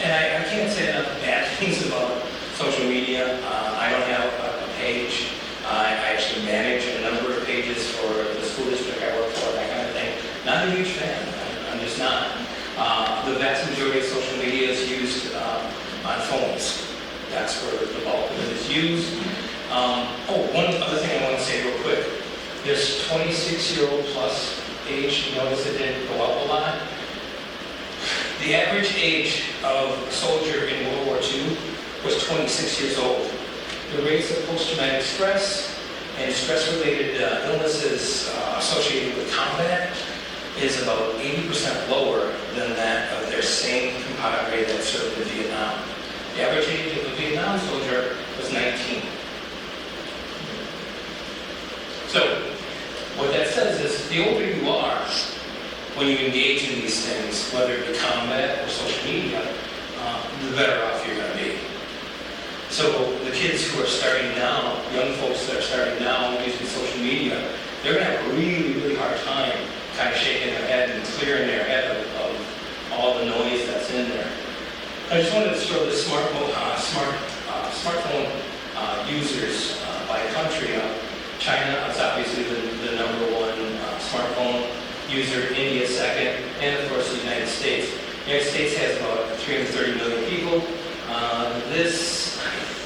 And I can't say enough bad things about social media. I don't have a page. I actually manage a number of pages for the school district I work for, that kind of thing. Not a huge fan. I'm just not. The vast majority of social media is used on phones. That's where the bulk of it is used. One other thing I want to say real quick. This 26-year-old plus age, you notice it didn't go up a lot. The average age of a soldier in World War II was 26 years old. The rates of post-traumatic stress and stress-related illnesses associated with combat is about 80% lower than that of their same compadre that served in Vietnam. The average age of a Vietnam soldier was 19. So, what that says is, the older you are, when you engage in these things, whether it be combat or social media, the better off you're going to be. So the kids who are starting now, young folks that are starting now using social media, they're going to have a really, really hard time kind of shaking their head and clearing their head of all the noise that's in there. I just wanted to show the smartphone users by country. China is obviously the number one smartphone user, India second, and of course the United States. The United States has about 330 million people. I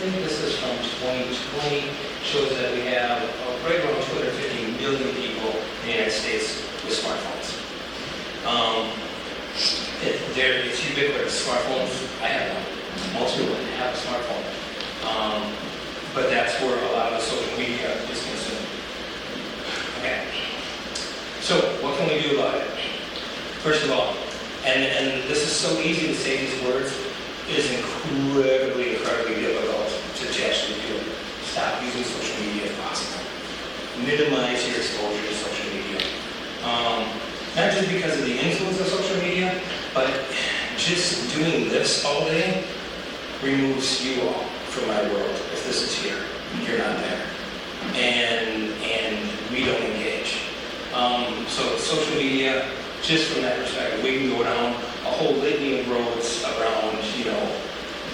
think this is from 2020, shows that we have right around 250 million people in the United States with smartphones. It's ubiquitous. Smartphones, I have one. Most people have a smartphone. But that's where a lot of the social media is consumed. Okay. So, what can we do about it? First of all, and this is so easy to say these words, it is incredibly difficult to actually do it. Stop using social media if possible. Minimize your exposure to social media. Not just because of the influence of social media, but just doing this all day removes you all from my world. If this is here, you're not there. And we don't engage. So social media, just from that perspective, we can go down a whole litany of roads around,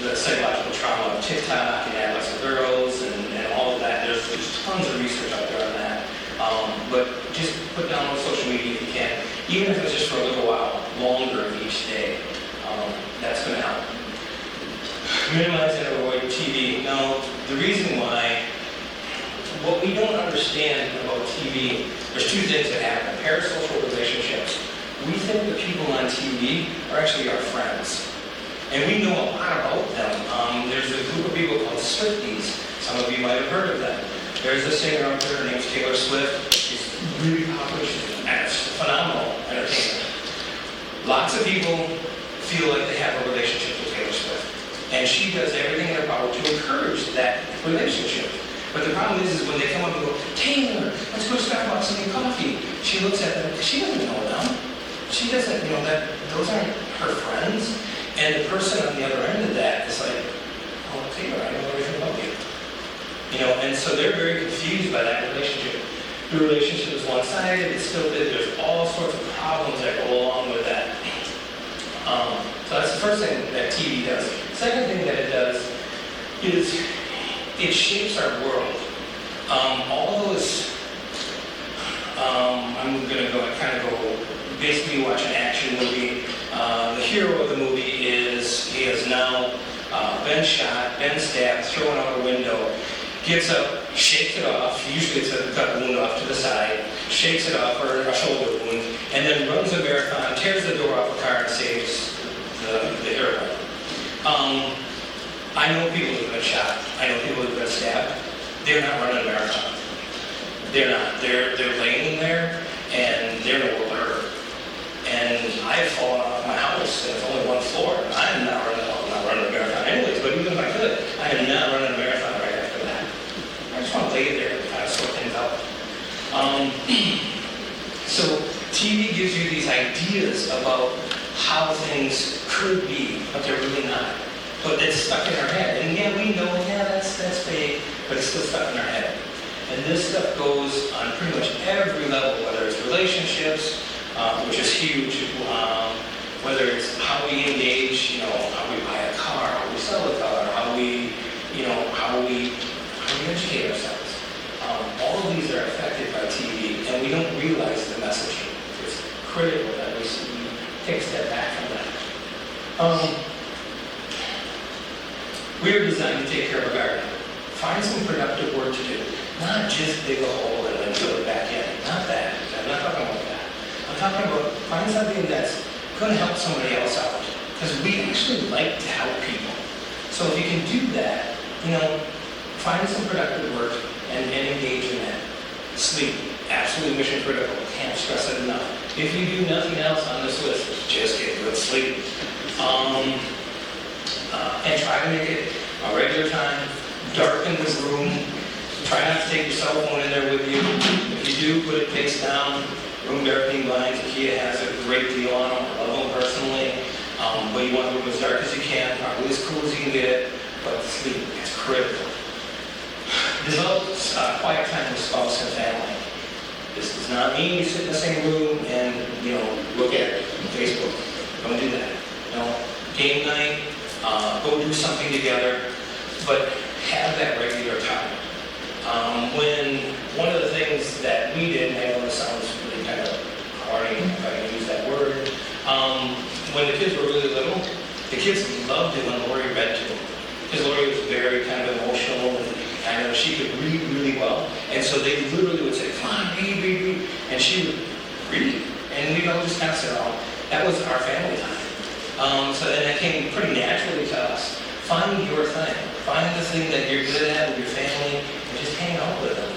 the psychological trauma of TikTok and adolescent girls and all of that. There's tons of research out there on that. But just put down social media if you can, even if it's just for a little while, longer each day. That's going to help. Minimize and avoid TV. Now, the reason why, what we don't understand about TV, there's two things that happen. Parasocial relationships. We think the people on TV are actually our friends. And we know a lot about them. There's a group of people called Swifties. Some of you might have heard of them. There's a singer out there, her name's Taylor Swift. She's really popular. She's a phenomenal entertainer. Lots of people feel like they have a relationship with Taylor Swift. And she does everything in her power to encourage that relationship. But the problem is when they come up and go, Taylor, let's go to Starbucks and get coffee. She looks at them, she doesn't know them. She doesn't know that those aren't her friends. And the person on the other end of that is like, oh, Taylor, I know everything about you. And so they're very confused by that relationship. The relationship is one-sided, it's still, there's all sorts of problems that go along with that. So that's the first thing that TV does. Second thing that it does is it shapes our world. All those, I'm going to go, basically watch an action movie. The hero of the movie he has now been shot, been stabbed, thrown out a window, gets up, shakes it off, usually it's a cut wound off to the side, shakes it off, or a shoulder wound, and then runs a marathon, tears the door off a car and saves the hero. I know people who've been shot. I know people who've been stabbed. They're not running a marathon. They're not. They're laying there, and they're in a world of hurt. And I've fallen off my house, and it's only one floor. I'm not running a marathon anyways, but even if I could, I am not running a marathon right after that. I just want to lay there and kind of sort things out. So TV gives you these ideas about how things could be, but they're really not. But it's stuck in our head. And yeah, we know, that's fake, but it's still stuck in our head. And this stuff goes on pretty much every level, whether it's relationships, which is huge, whether it's how we engage, how we buy a car, how we sell a car, how we educate ourselves. All of these are affected by TV, and we don't realize the messaging. It's critical that we take a step back from that. We are designed to take care of a garden. Find some productive work to do. Not just dig a hole and then fill it back in. Not that. I'm not talking about that. I'm talking about find something that's going to help somebody else out. Because we actually like to help people. So if you can do that, find some productive work and engage in that. Sleep. Absolutely mission critical. Can't stress it enough. If you do nothing else on this list, just get good sleep. And try to make it a regular time. Darken the room. Try not to take your cell phone in there with you. If you do, put it face down. Room darkening blinds. IKEA has a great deal on them. I love them personally. But you want the room as dark as you can, probably as cool as you can get it. But sleep is critical. Develop quiet time with spouse and family. This does not mean you sit in the same room and, look at Facebook. Don't do that. Game night, go do something together, but have that regular time. When one of the things that we did, and I know this sounds really kind of corny if I can use that word, when the kids were really little, the kids loved it when Lori read to them. Because Lori was very kind of emotional and she could read really well. And so they literally would say, come on, read, read, read. And she would read. And we'd all just kind of sit around. That was our family time. So then that came pretty naturally to us. Find your thing. Find the thing that you're good at with your family and just hang out with them.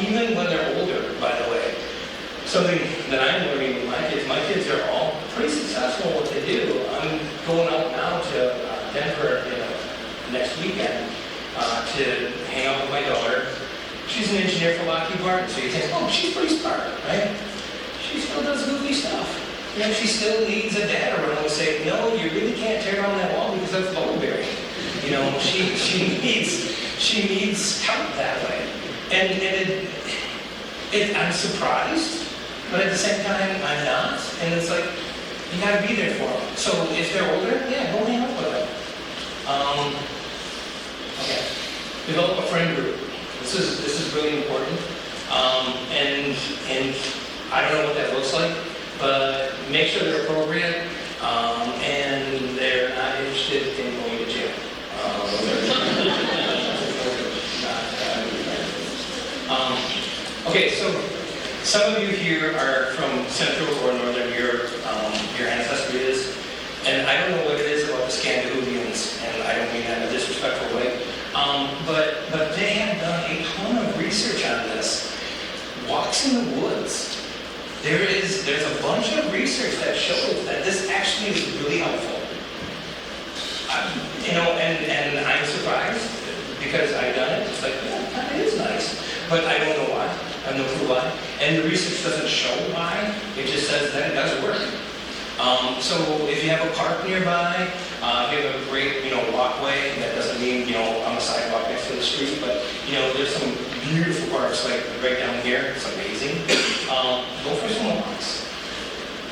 Even when they're older, by the way. Something that I'm learning with my kids are all pretty successful in what they do. I'm going out now to Denver next weekend to hang out with my daughter. She's an engineer for Lockheed Martin, so you think, oh, she's pretty smart, right? She still does goofy stuff. She still needs a dad around and say, no, you really can't tear down that wall because that's load bearing. She needs help that way. And I'm surprised, but at the same time, I'm not. And it's like, you gotta be there for them. So if they're older, yeah, go hang out with them. Okay. Develop a friend group. This is really important. And I don't know what that looks like, but make sure they're appropriate, and they're not interested in going to jail. Okay, so some of you here are from Central or Northern Europe, your ancestry is, and I don't know what it is about the Scandinavians, and I don't mean that in a disrespectful way, but they have done a ton of research on this. Walks in the woods. There's a bunch of research that shows that this actually is really helpful. And I'm surprised because I've done it. It's like, yeah, it kind of is nice, but I don't know why. I have no clue why. And the research doesn't show why. It just says that it does work. So if you have a park nearby, if you have a great, walkway, that doesn't mean, on the sidewalk next to the street, but, there's some beautiful parks like right down here. It's amazing. Go for some walks.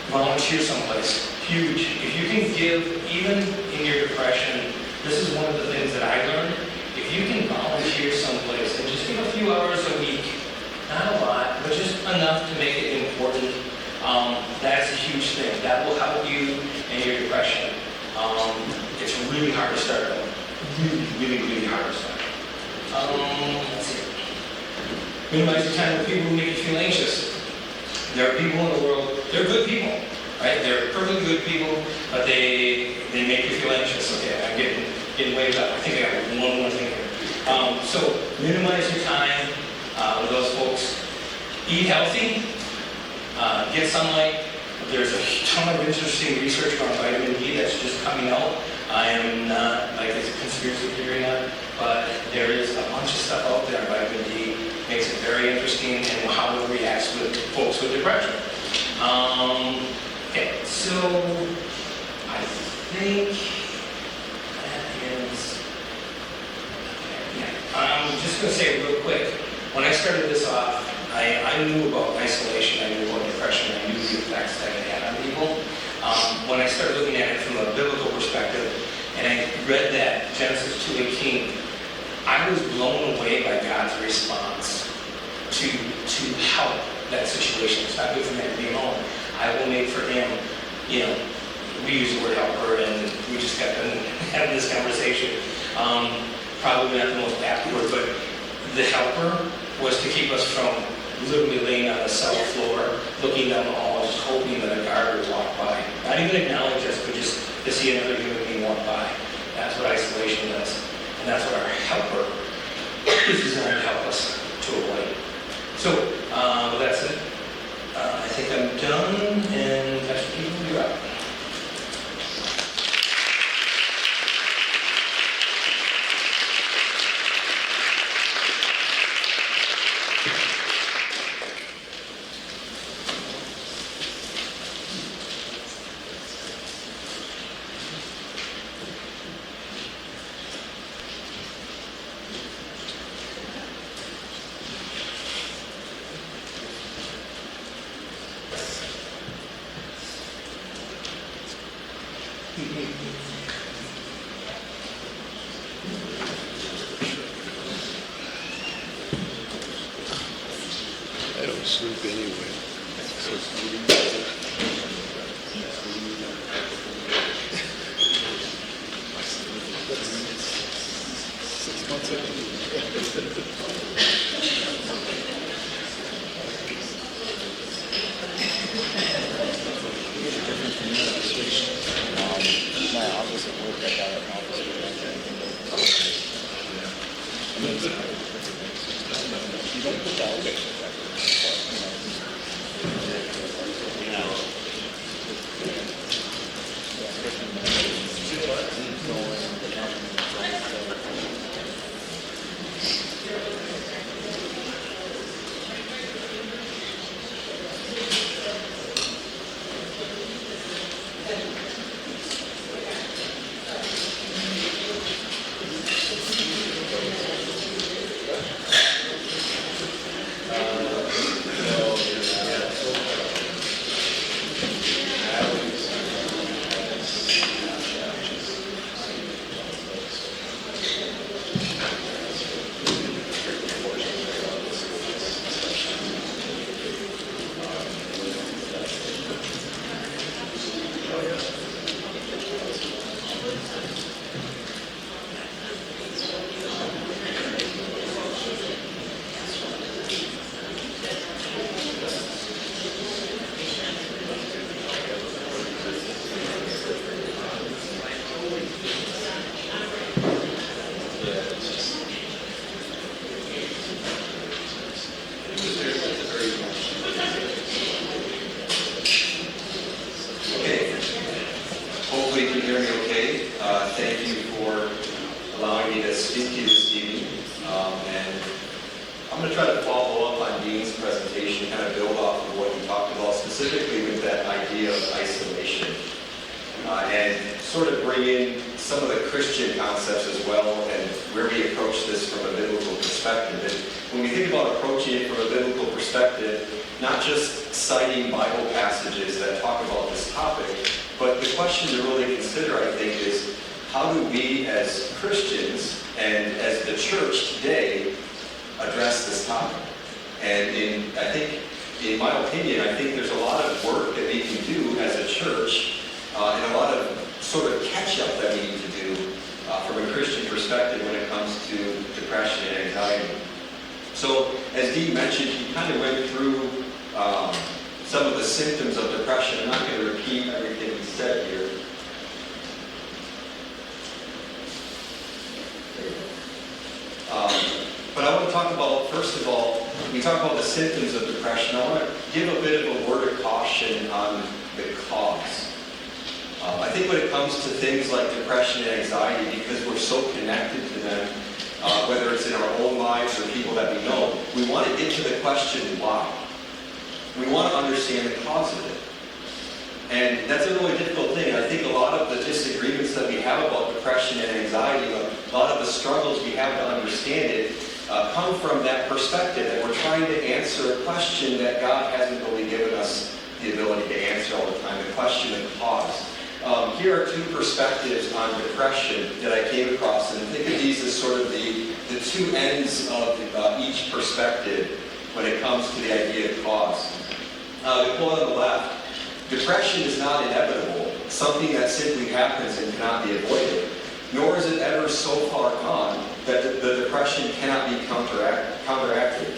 Volunteer someplace. Huge. If you can give, even in your depression, this is one of the things that I learned. If you can volunteer someplace and just give a few hours a week, not a lot, but just enough to make it important, that's a huge thing. That will help you in your depression. It's really hard to start though. Really, really, really hard to start. Let's see. Minimize your time with people who make you feel anxious. There are people in the world, they're good people, right? They're perfectly good people, but they make you feel anxious. Okay, I'm getting way up. I think I have one more thing here. So minimize your time with those folks. Eat healthy. Get sunlight. There's a ton of interesting research on vitamin D that's just coming out. I am not like it's a conspiracy theory on it, but there is a bunch of stuff out there on vitamin D. Makes it very interesting and how it reacts with folks with depression. Okay, so I think that is. Yeah. I'm just going to say real quick. When I started this off, I knew about isolation, I knew about depression, I knew the effects that it had on people. When I started looking at it from a biblical perspective, and I read that Genesis 2:18, I was blown away by God's response to help that situation. It's not good for man to be alone. I will make for him, we use the word helper, and we just got done having this conversation. Probably not the most apt word, but the helper was to keep us from literally laying on the cell floor, looking down the hall, just hoping that a guard would walk by. Not even acknowledge us, but just to see another human being walk by. That's what isolation does. And that's what our helper is designed to help us to avoid. So, that's it. I think I'm done, and Pastor Keith, you're up. I don't sleep anyway. My office at work, I got an office with you don't put the elevator back, Okay. Hopefully you can hear me okay. Thank you for allowing me to speak to you this evening. And I'm going to try to follow up on Dean's presentation, kind of build off of what he talked about, specifically with that idea of isolation. And sort of bring in some of the Christian concepts as well, and where we approach this from a biblical perspective. And when we think about approaching it from a biblical perspective, not just citing Bible passages that talk about this topic, but the question to really consider, I think, is how do we as Christians and as the church today address this topic? And I think, in my opinion, I think there's a lot of work that we can do as a church and a lot of sort of catch-up that we need to do from a Christian perspective when it comes to depression and anxiety. So, as Dee mentioned, he kind of went through some of the symptoms of depression. I'm not going to repeat everything he said here. But I want to talk about, first of all, when we talk about the symptoms of depression, I want to give a bit of a word of caution on the cause. I think when it comes to things like depression and anxiety, because we're so connected to them, whether it's in our own lives or people that we know, we want to get to the question, why? We want to understand the cause of it. And that's a really difficult thing. I think a lot of the disagreements that we have about depression and anxiety, a lot of the struggles we have to understand it, come from that perspective, that we're trying to answer a question that God hasn't really given us the ability to answer all the time, the question of cause. Here are two perspectives on depression that I came across, and think of these as sort of the two ends of each perspective when it comes to the idea of cause. The quote on the left, depression is not inevitable, something that simply happens and cannot be avoided, nor is it ever so far gone that the depression cannot be counteracted.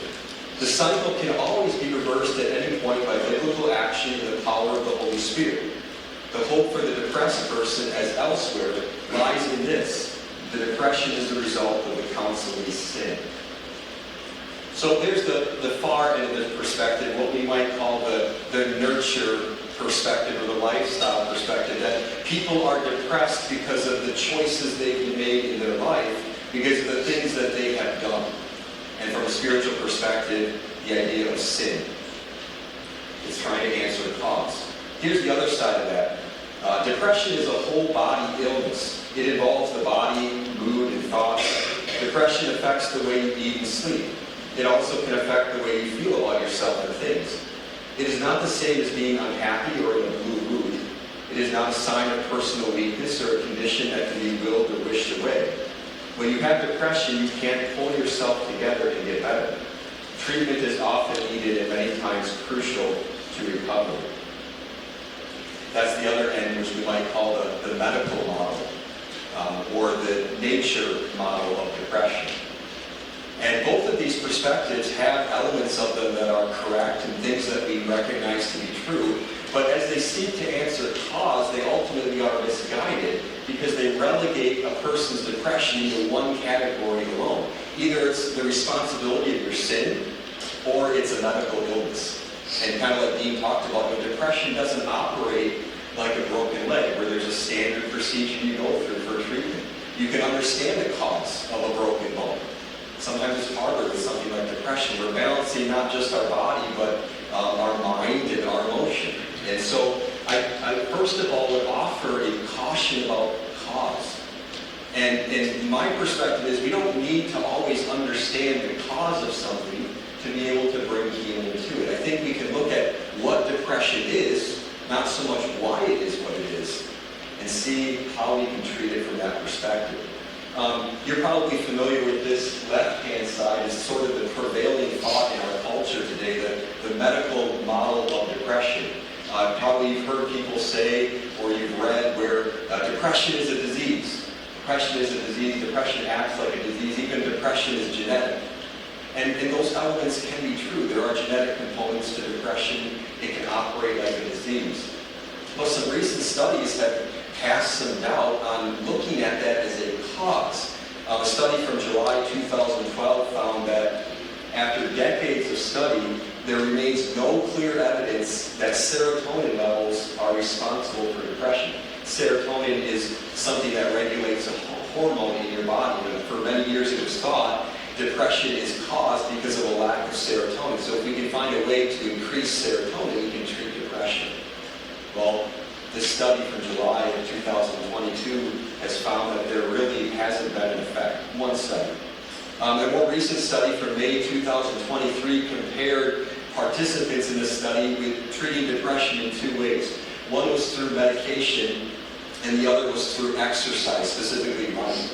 The cycle can always be reversed at any point by biblical action and the power of the Holy Spirit. The hope for the depressed person, as elsewhere, lies in this. The depression is the result of the counseling sin. So there's the far end of the perspective, what we might call the nurture perspective or the lifestyle perspective, that people are depressed because of the choices they've made in their life, because of the things that they have done. And from a spiritual perspective, the idea of sin. It's trying to answer the cause. Here's the other side of that. Depression is a whole body illness. It involves the body, mood, and thoughts. Depression affects the way you eat and sleep. It also can affect the way you feel about yourself and things. It is not the same as being unhappy or in a blue mood. It is not a sign of personal weakness or a condition that can be willed or wished away. When you have depression, you can't pull yourself together and get better. treatment is often needed and many times crucial to recovery. That's the other end, which we might call the medical model, or the nature model of depression. And both of these perspectives have elements of them that are correct and things that we recognize to be true, but as they seek to answer cause, they ultimately are misguided because they relegate a person's depression into one category alone. Either it's the responsibility of your sin, or it's a medical illness. And kind of like Dean talked about, depression doesn't operate like a broken leg, where there's a standard procedure you go through for treatment. You can understand the cause of a broken bone. Sometimes it's harder with something like depression. We're balancing not just our body, but our mind and our emotion. And so I first of all would offer a caution about cause. And my perspective is we don't need to always understand the cause of something to be able to bring healing to it. I think we can look at what depression is, not so much why it is what it is, and see how we can treat it from that perspective. You're probably familiar with this left-hand side as sort of the prevailing thought in our culture today, the medical model of depression. Probably you've heard people say, or you've read, where depression is a disease. Depression is a disease. Depression acts like a disease. Even depression is genetic. And those elements can be true. There are genetic components to depression. It can operate like a disease. But some recent studies have cast some doubt on looking at that as a cause. A study from July 2012 found that after decades of study, there remains no clear evidence that serotonin levels are responsible for depression. Serotonin is something that regulates a hormone in your body. And for many years it was thought depression is caused because of a lack of serotonin. So if we can find a way to increase serotonin, we can treat depression. Well, this study from July of 2022 has found that there really hasn't been an effect. One study. A more recent study from May 2023 compared participants in this study with treating depression in two ways. One was through medication, and the other was through exercise, specifically running.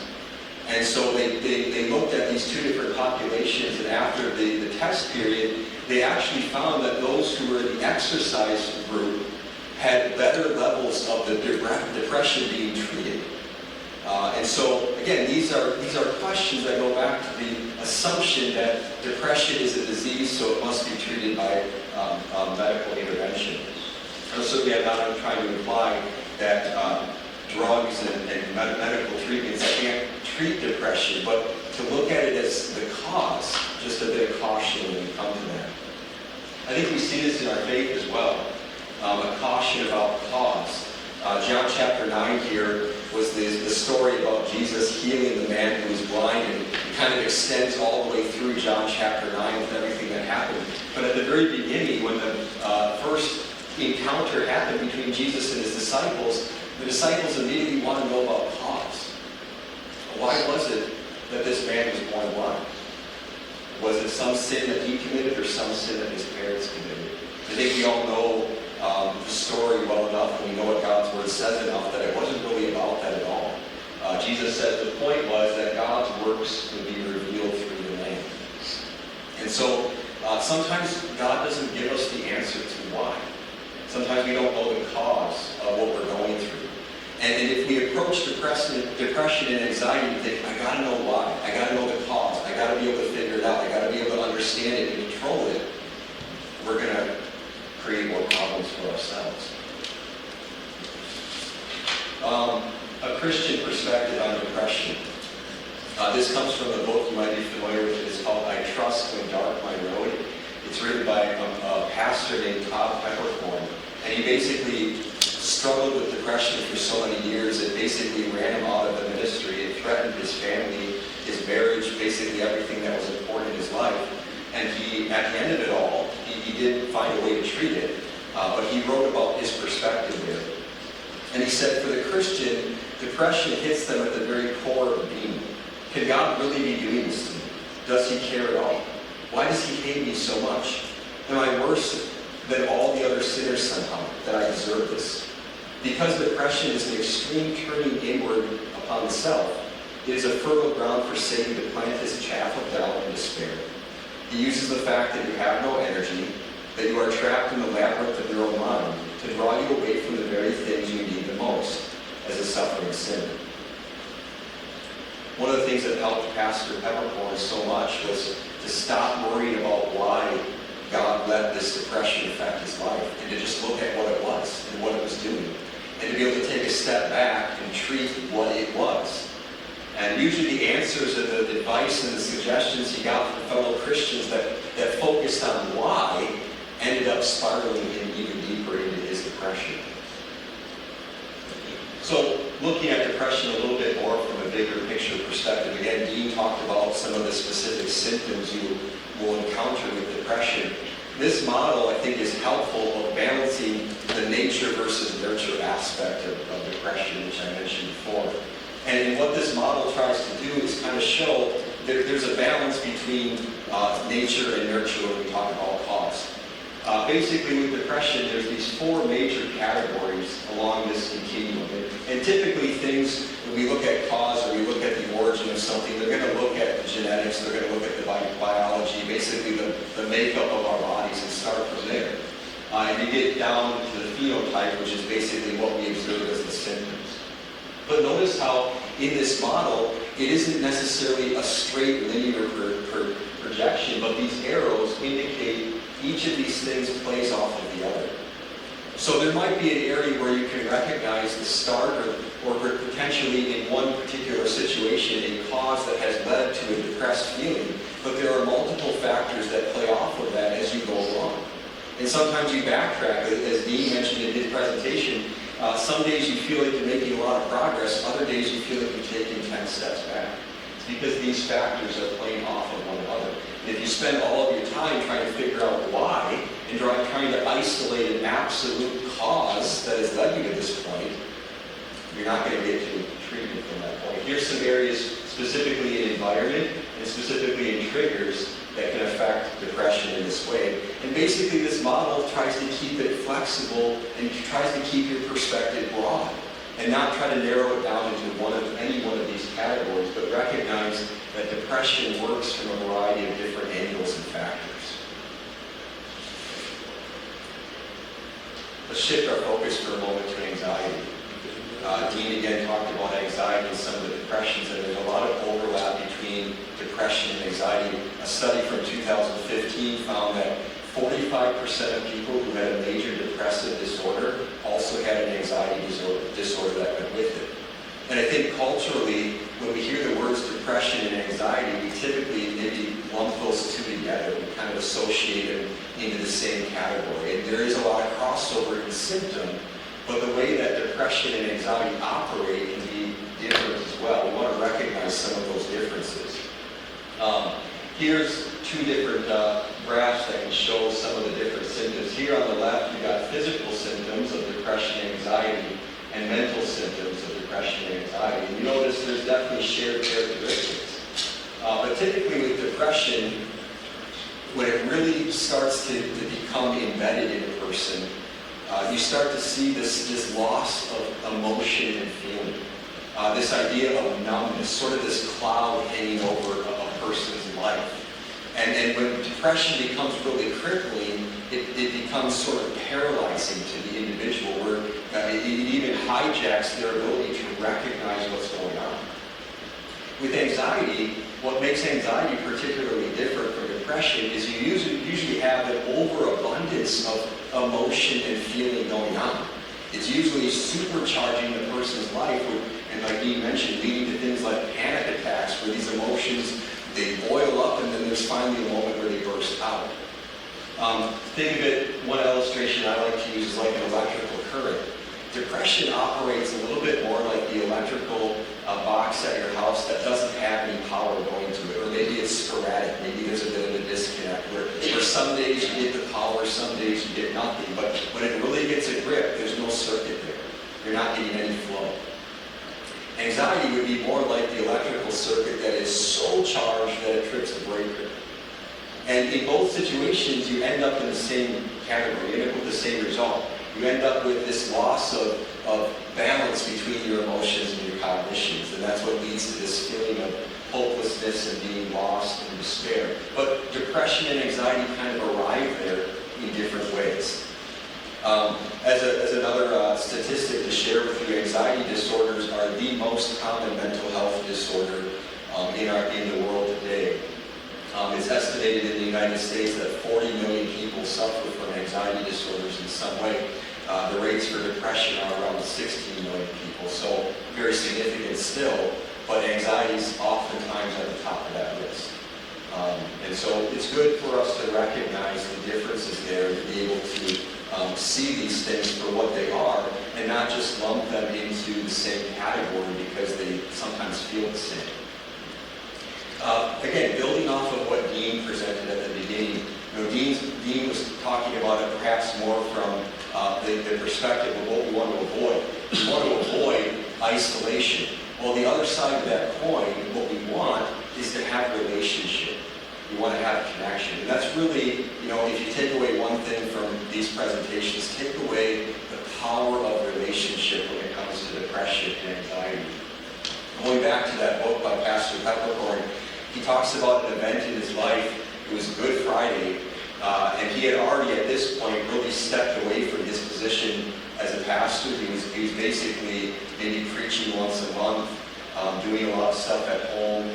And so they looked at these two different populations, and after the test period, they actually found that those who were in the exercise group had better levels of the depression being treated. And so, again, these are questions that go back to the assumption that depression is a disease, so it must be treated by medical intervention. And certainly I'm not trying to imply that drugs and medical treatments can't treat depression, but to look at it as the cause, just a bit of caution when we come to that. I think we see this in our faith as well, a caution about cause. John chapter 9 here was the story about Jesus healing the man who was blind, and it kind of extends all the way through John chapter 9 with everything that happened. But at the very beginning, when the first encounter happened between Jesus and his disciples, the disciples immediately want to know about cause. Why was it that this man was born blind? Was it some sin that he committed or some sin that his parents committed? I think we all know the story well enough, and we know what God's Word says enough that it wasn't really about that at all. Jesus said the point was that God's works would be revealed through the man. And so sometimes God doesn't give us the answer to why. Sometimes we don't know the cause of what we're going through. And if we approach depression and anxiety and think, I gotta know why, I gotta know the cause, I gotta be able to figure it out, I gotta be able to understand it and control it, we're gonna create more problems for ourselves. A Christian perspective on depression. This comes from a book you might be familiar with. It's called I Trust When Dark My Road. It's written by a pastor named Todd Peppercorn. And he basically struggled with depression for so many years. It basically ran him out of the ministry. It threatened his family, his marriage, basically everything that was important in his life. And he, at the end of it all, he did find a way to treat it. But he wrote about his perspective there. And he said, for the Christian, depression hits them at the very core of being. Can God really be doing this to me? Does he care at all? Why does he hate me so much? Am I worse than all the other sinners somehow that I deserve this? Because depression is an extreme turning inward upon the self, it is a fertile ground for Satan to plant his chaff of doubt and despair. He uses the fact that you have no energy, that you are trapped in the labyrinth of your own mind, to draw you away from the very things you need the most, as a suffering sinner. One of the things that helped Pastor Peppercorn so much was to stop worrying about why God let this depression affect his life, and to just look at what it was and what it was doing, and to be able to take a step back and treat what it was. And usually the answers and the advice and the suggestions he got from fellow Christians that focused on why ended up spiraling him even deeper into his depression. So, looking at depression a little bit more from a bigger picture perspective, again, Dean talked about some of the specific symptoms you will encounter with depression. This model, I think, is helpful of balancing the nature versus nurture aspect of depression, which I mentioned before. And what this model tries to do is kind of show there's a balance between nature and nurture when we talk about cause. Basically, with depression, there's these four major categories along this continuum. And typically, things, when we look at cause or we look at the origin of something, they're going to look at the genetics, they're going to look at the biology, basically the makeup of our bodies, and start from there. And you get down to the phenotype, which is basically what we observe as the symptoms. But notice how, in this model, it isn't necessarily a straight linear projection, but these arrows indicate each of these things plays off of the other. So there might be an area where you can recognize the start or potentially in one particular situation a cause that has led to a depressed feeling, but there are multiple factors that play off of that as you go along. And sometimes you backtrack, as Dean mentioned in his presentation. Some days you feel like you're making a lot of progress, other days you feel like you're taking 10 steps back. It's because these factors are playing off of one another. And if you spend all of your time trying to figure out why, and trying to isolate an absolute cause that has led you to this point, you're not going to get to treatment from that point. Here's some areas specifically in environment and specifically in triggers that can affect depression in this way. And basically this model tries to keep it flexible and tries to keep your perspective broad and not try to narrow it down into any one of these categories, but recognize that depression works from a variety of different angles and factors. Let's shift our focus for a moment to anxiety. Dean again talked about anxiety and some of the depressions, and there's a lot of overlap between depression and anxiety. A study from 2015 found that 45% of people who had a major depressive disorder also had an anxiety disorder that went with it. And I think culturally, when we hear the words depression and anxiety, we typically maybe lump those two together. We kind of associate them into the same category. And there is a lot of crossover in symptom, but the way that depression and anxiety operate can be different as well. We want to recognize some of those differences. Here's two different graphs that can show some of the different symptoms. Here on the left, you've got physical symptoms of depression and anxiety and mental symptoms of depression and anxiety. And you notice there's definitely shared characteristics. But typically with depression, when it really starts to become embedded in a person, you start to see this loss of emotion and feeling. This idea of numbness, sort of this cloud hanging over a person's life. And when depression becomes really crippling, it becomes sort of paralyzing to the individual, where it even hijacks their ability to recognize what's going on. With anxiety, what makes anxiety particularly different from depression is you usually have an overabundance of emotion and feeling going on. It's usually supercharging the person's life, and like you mentioned, leading to things like panic attacks, where these emotions, they boil up and then there's finally a moment where they burst out. Think of it, one illustration I like to use is like an electrical current. Depression operates a little bit more like the electrical box at your house that doesn't have any power going to it, or maybe it's sporadic, maybe there's a bit of a disconnect, where some days you get the power, some days you get nothing, but when it really gets a grip, there's no circuit there. You're not getting any flow. Anxiety would be more like the electrical circuit that is so charged that it trips the breaker. And in both situations, you end up in the same category, you end up with the same result. You end up with this loss of balance between your emotions and your cognitions, and that's what leads to this feeling hopelessness and being lost and despair. But depression and anxiety kind of arrive there in different ways. As another statistic to share with you, anxiety disorders are the most common mental health disorder in the world today. It's estimated in the United States that 40 million people suffer from anxiety disorders in some way. The rates for depression are around 16 million people, so very significant still, but anxiety is oftentimes at the top of that list. And so it's good for us to recognize the differences there, to be able to see these things for what they are, and not just lump them into the same category because they sometimes feel the same. Again, building off of what Dean presented at the beginning, Dean was talking about it perhaps more from the perspective of what we want to avoid. We want to avoid isolation. Well, the other side of that coin, what we want is to have relationship. We want to have connection. And that's really, if you take away one thing from these presentations, take away the power of relationship when it comes to depression and anxiety. Going back to that book by Pastor Peppercorn, he talks about an event in his life. It was Good Friday, and he had already at this point really stepped away from his position as a pastor. He was basically maybe preaching once a month, doing a lot of stuff at home,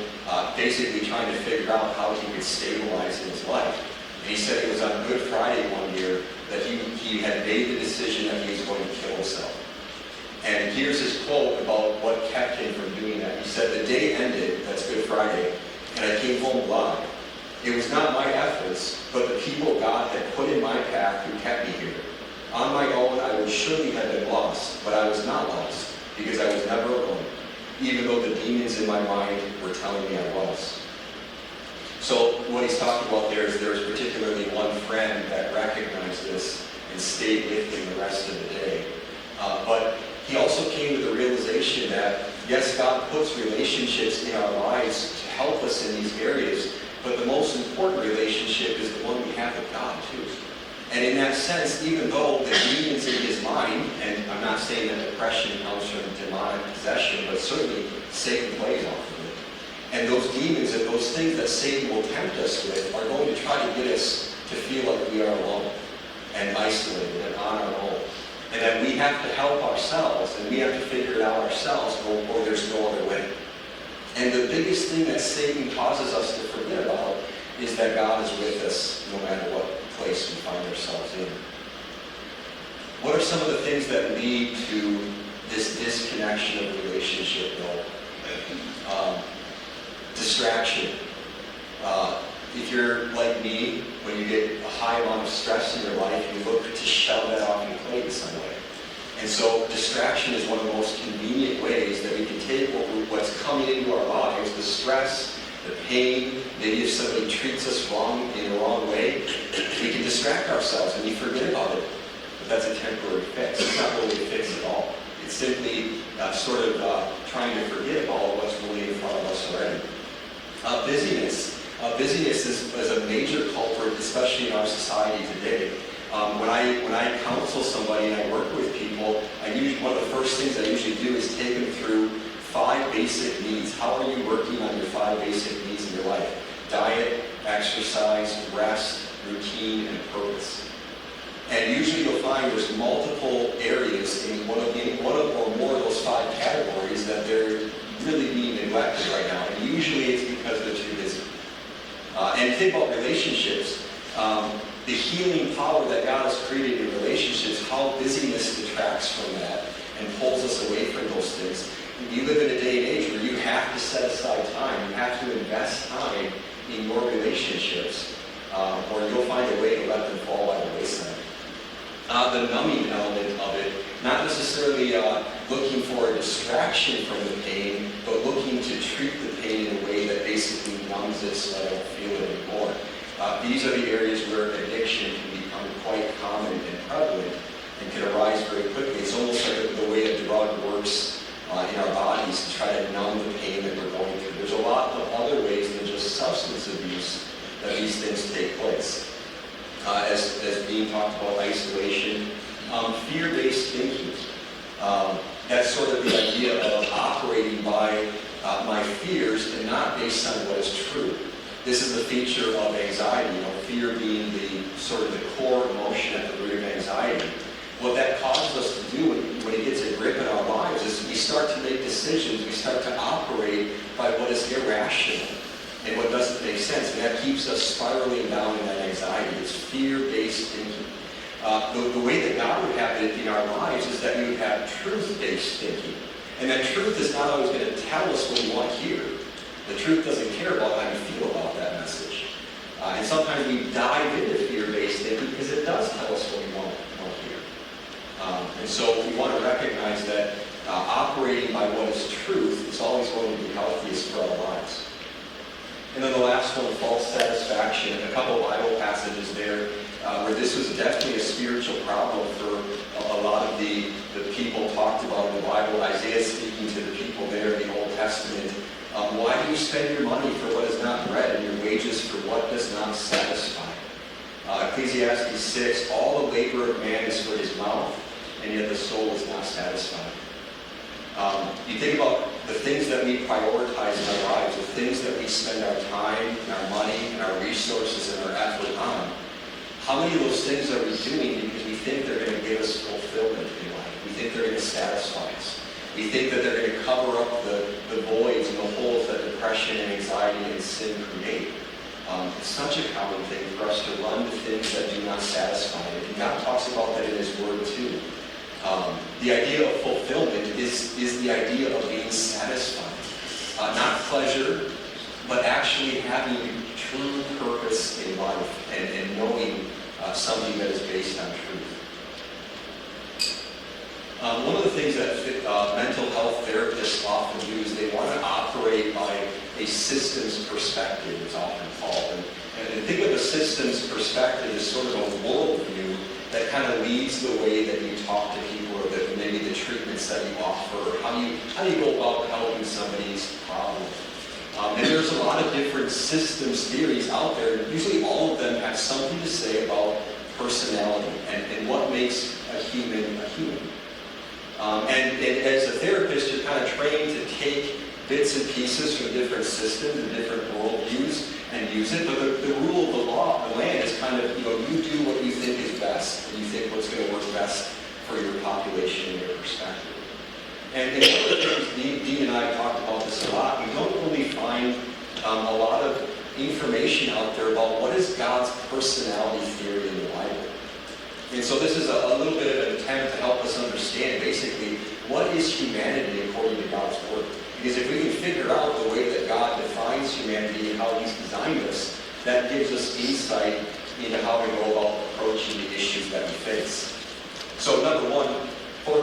basically trying to figure out how he could stabilize in his life. And he said it was on Good Friday one year that he had made the decision that he was going to kill himself. And here's his quote about what kept him from doing that. He said, "The day ended," that's Good Friday, "and I came home blind. It was not my efforts, but the people God had put in my path who kept me here. On my own, I would surely have been lost, but I was not lost, because I was never alone, even though the demons in my mind were telling me I was." So what he's talking about there is particularly one friend that recognized this and stayed with him the rest of the day. But he also came to the realization that, yes, God puts relationships in our lives to help us in these areas, but the most important relationship is the one we have with God, too. And in that sense, even though the demons in his mind, and I'm not saying that depression comes from demonic possession, but certainly Satan plays off of it. And those demons and those things that Satan will tempt us with are going to try to get us to feel like we are alone and isolated and on our own. And that we have to help ourselves, and we have to figure it out ourselves, or there's no other way. And the biggest thing that Satan causes us to forget about is that God is with us no matter what place we find ourselves in. What are some of the things that lead to this disconnection of relationship, though? Distraction. If you're like me, when you get a high amount of stress in your life, you look to shove that off your plate in some way. And so distraction is one of the most convenient ways that we can take what's coming into our lives, the stress, the pain, maybe if somebody treats us wrong in the wrong way, we can distract ourselves and we forget about it. But that's a temporary fix. It's not really a fix at all. It's simply trying to forget about what's really in front of us already. Busyness. Busyness is a major culprit, especially in our society today. When I counsel somebody and I work with people, one of the first things I usually do is take them through 5 basic needs. How are you working on your 5 basic needs in your life? Diet, exercise, rest, routine, and purpose. And usually you'll find there's multiple areas in one or more of those 5 categories that they're really being neglected right now. And usually it's because they're too busy. And think about relationships. The healing power that God has created in relationships, how busyness detracts from that and pulls us away from those things. You live in a day and age where you have to set aside time. You have to invest time in your relationships, or you'll find a way to let them fall by the wayside. The numbing element of it, not necessarily looking for a distraction from the pain, but looking to treat the pain in a way that basically numbs it so I don't feel it anymore. These are the areas where addiction can become quite common and prevalent and can arise very quickly. It's almost like the way a drug works in our bodies to try to numb the pain that we're going through. There's a lot of other ways than just substance abuse that these things take place. As being talked about, isolation, fear-based thinking. That's sort of the idea of operating by my fears and not based on what is true. This is the feature of anxiety, fear being the sort of the core emotion at the root of anxiety. What that causes us to do when it gets a grip in our lives is we start to make decisions, we start to operate by what is irrational and what doesn't make sense, and that keeps us spiraling down in that anxiety. It's fear-based thinking. The way that God would have it in our lives is that we would have truth-based thinking. And that truth is not always going to tell us what we want to hear. The truth doesn't care about how you feel about that message. And sometimes we dive into fear-based thinking because it does tell us what we want to hear. And so we want to recognize that operating by what is truth is always going to be healthiest for our lives. And then the last one, false satisfaction. A couple of Bible passages there where this was definitely a spiritual problem for a lot of the people talked about in the Bible. Isaiah speaking to the people there in the Old Testament. Why do you spend your money for what is not bread and your wages for what does not satisfy? Ecclesiastes 6, all the labor of man is for his mouth, and yet the soul is not satisfied. You think about the things that we prioritize in our lives, the things that we spend our time, and our money, and our resources, and our effort on. How many of those things are we doing because we think they're going to give us fulfillment in life? We think they're going to satisfy us. We think that they're going to cover up the voids and the holes that depression and anxiety and sin create. It's such a common thing for us to run to things that do not satisfy. And God talks about that in His Word too. The idea of fulfillment is the idea of being satisfied. Not pleasure, but actually having true purpose in life and knowing something that is based on truth. One of the things that mental health therapists often do is they want to operate by a systems perspective, it's often called. And think of a systems perspective as sort of a worldview that kind of leads the way that you talk to people, or that maybe the treatments that you offer, or how you go about helping somebody's problem. And there's a lot of different systems theories out there. Usually all of them have something to say about personality and what makes a human a human. And as a therapist, you're kind of trained to take bits and pieces from different systems and different worldviews and use it. But the rule of the law of the land is kind of, you do what you think is best, and you think what's going to work best for your population and your perspective. And one of the things, Dean and I have talked about this a lot, we don't really find a lot of information out there about what is God's personality theory in the Bible. And so this is a little bit of an attempt to help us understand basically what is humanity according to God's Word. Because if we can figure out the way that God defines humanity and how He's designed us, that gives us insight into how to go about approaching the issues that we face. So number one,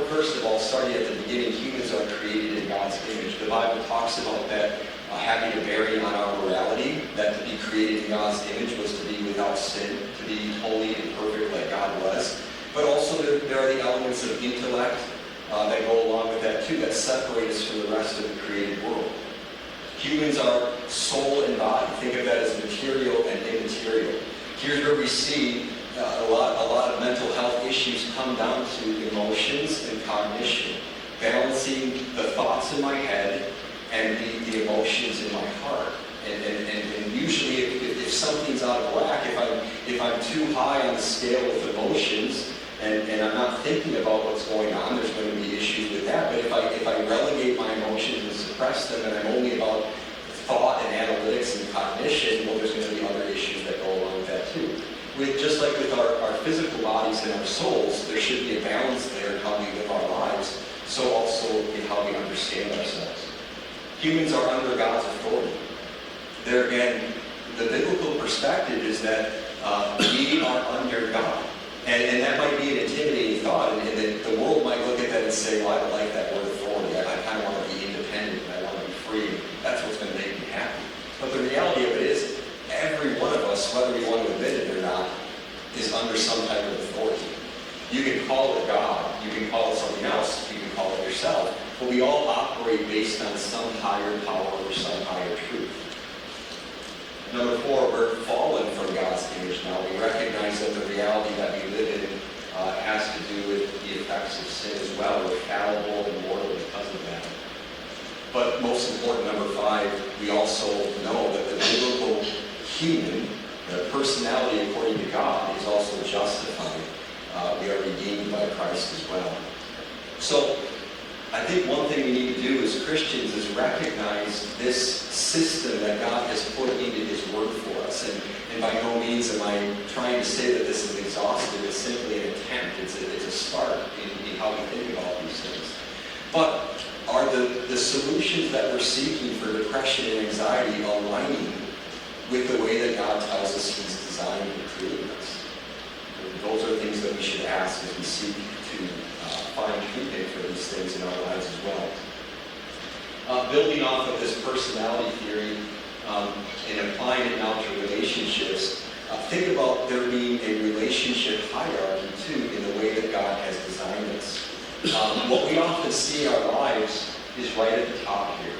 first of all, starting at the beginning, humans are created in God's image. The Bible talks about that having a bearing on our morality, that to be created in God's image was to be without sin, to be holy and perfect like God was. But also there are the elements of intellect that go along with that too, that separate us from the rest of the created world. Humans are soul and body. Think of that as material and immaterial. Here's where we see a lot of mental health issues come down to emotions and cognition, balancing the thoughts in my head and the emotions in my heart. And usually if something's out of whack, if I'm too high on the scale with emotions and I'm not thinking about what's going on, there's going to be issues with that. But if I relegate my emotions and suppress them and I'm only about thought and analytics and cognition, well, there's going to be other issues that go along with that too. Just like with our physical bodies and our souls, there should be a balance there in how we live our lives, so also in how we understand ourselves. Humans are under God's authority. There again, the biblical perspective is that we are under God. And that might be an intimidating thought, and the world might look at that and say, well, I don't like that word authority. I kind of want to be independent, and I want to be free. That's what's going to make me happy. But the reality of it is, every one of us, whether we want to admit it or not, is under some type of authority. You can call it God, you can call it something else, you can call it yourself, but we all operate based on some higher power or some higher truth. Number four, we're fallen from God's image now. We recognize that the reality that we live in has to do with the effects of sin as well. We're fallible and mortal because of that. But most important, number 5, we also know that the biblical human, the personality according to God, is also justified. We are redeemed by Christ as well. So I think one thing we need to do as Christians is recognize this system that God has put into His Word for us. And by no means am I trying to say that this is exhaustive. It's simply an attempt. It's a start in how we think about these things. But are the solutions that we're seeking for depression and anxiety aligning with the way that God tells us He's designed and created us? And those are things that we should ask as we seek to find treatment for these things in our lives as well. Building off of this personality theory and applying it now to relationships, think about there being a relationship hierarchy too in the way that God has designed us. What we often see in our lives is right at the top here.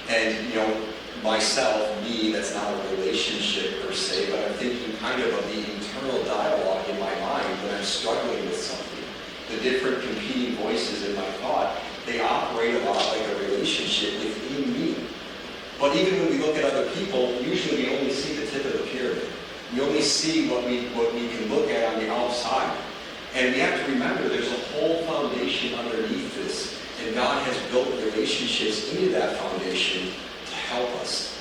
And, myself, me, that's not a relationship per se, but I'm thinking kind of the internal dialogue in my mind when I'm struggling with something. The different competing voices in my thought, they operate a lot like a relationship within me. But even when we look at other people, usually we only see the tip of the pyramid. We only see what we can look at on the outside. And we have to remember there's a whole foundation underneath this, and God has built relationships into that foundation to help us.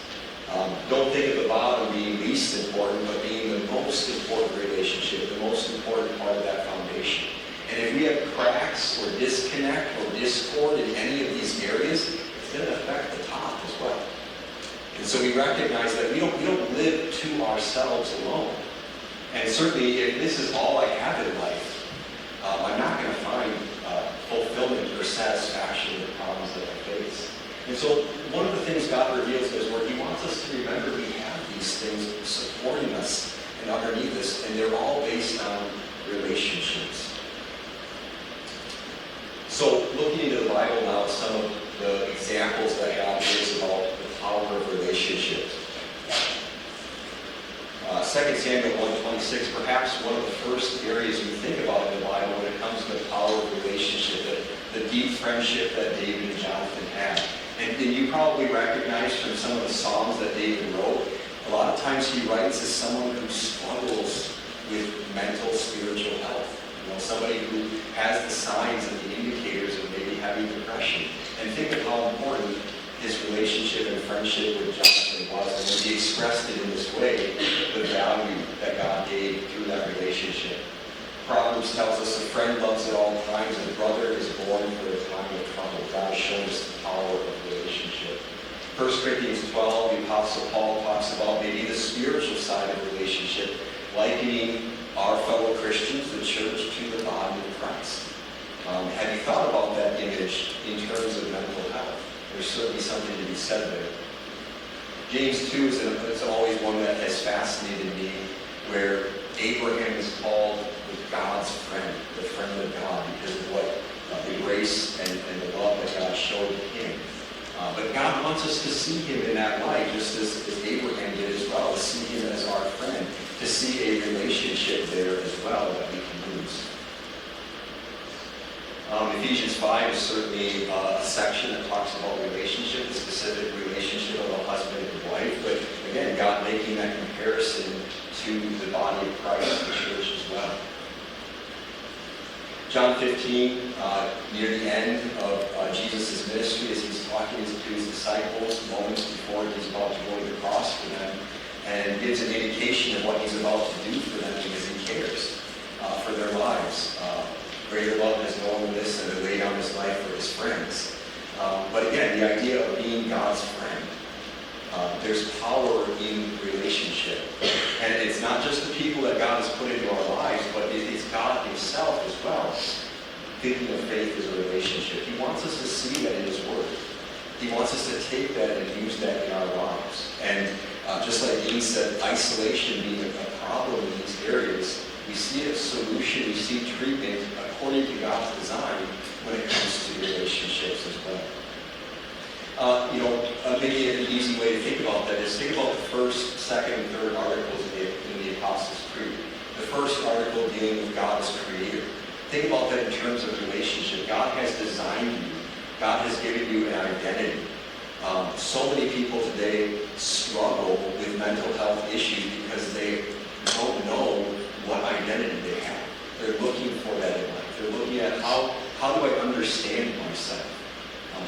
Don't think of the bottom being least important, but being the most important relationship, the most important part of that foundation. And if we have cracks or disconnect or discord in any of these areas, it's going to affect the top as well. And so we recognize that we don't live to ourselves alone. And certainly if this is all I have in life, I'm not going to find fulfillment or satisfaction in the problems that I face. And so one of the things God reveals in His Word, He wants us to remember we have these things supporting us and underneath us, and they're all based on relationships. So looking into the Bible now, some of the examples that God gives about the power of relationships. 2 Samuel 1:26, perhaps one of the first areas we think about in the Bible when it comes to the power of relationship, the deep friendship that David and Jonathan had. And you probably recognize from some of the Psalms that David wrote, a lot of times he writes as someone who struggles with mental, spiritual health. Somebody who has the signs and the indicators of maybe having depression. And think of how important his relationship and friendship with Jonathan was, and when he expressed it in this way, the value that God gave through that relationship. Proverbs tells us a friend loves at all times, and a brother is born for a time of trouble. God shows us the power of relationship. 1 Corinthians 12, the Apostle Paul talks about maybe the spiritual side of relationship, likening our fellow Christians, the church, to the body of Christ. Have you thought about that image in terms of mental health? There's certainly something to be said there. James 2 is always one that has fascinated me, where Abraham is called God's friend, the friend of God, because of what the grace and the love that God showed him. But God wants us to see Him in that light, just as Abraham did as well, to see Him as our friend, to see a relationship there as well that we can lose. Ephesians 5 is certainly a section that talks about relationship, the specific relationship of a husband and wife, but again, God making that comparison to the body of Christ, the church as well. John 15, near the end of Jesus' ministry, as He's talking to His disciples, moments before He's about to go to the cross for them, and gives an indication of what He's about to do for them because He cares for their lives. Greater love has no one than this, and to lay down His life for His friends. But again, the idea of being God's friend. There's power in relationship. And it's not just the people that God has put into our lives, but it's God Himself as well. Thinking of faith as a relationship. He wants us to see that in His Word. He wants us to take that and use that in our lives. And just like Dean said, isolation being a problem in these areas, we see a solution, we see treatment according to God's design when it comes to relationships as well. Maybe an easy way to think about that is think about the first, second, and third articles in the Apostles' Creed. The first article dealing with God as Creator. Think about that in terms of relationship. God has designed you God has given you an identity. So many people today struggle with mental health issues because they don't know what identity they have. They're looking for that in life. They're looking at how do I understand myself?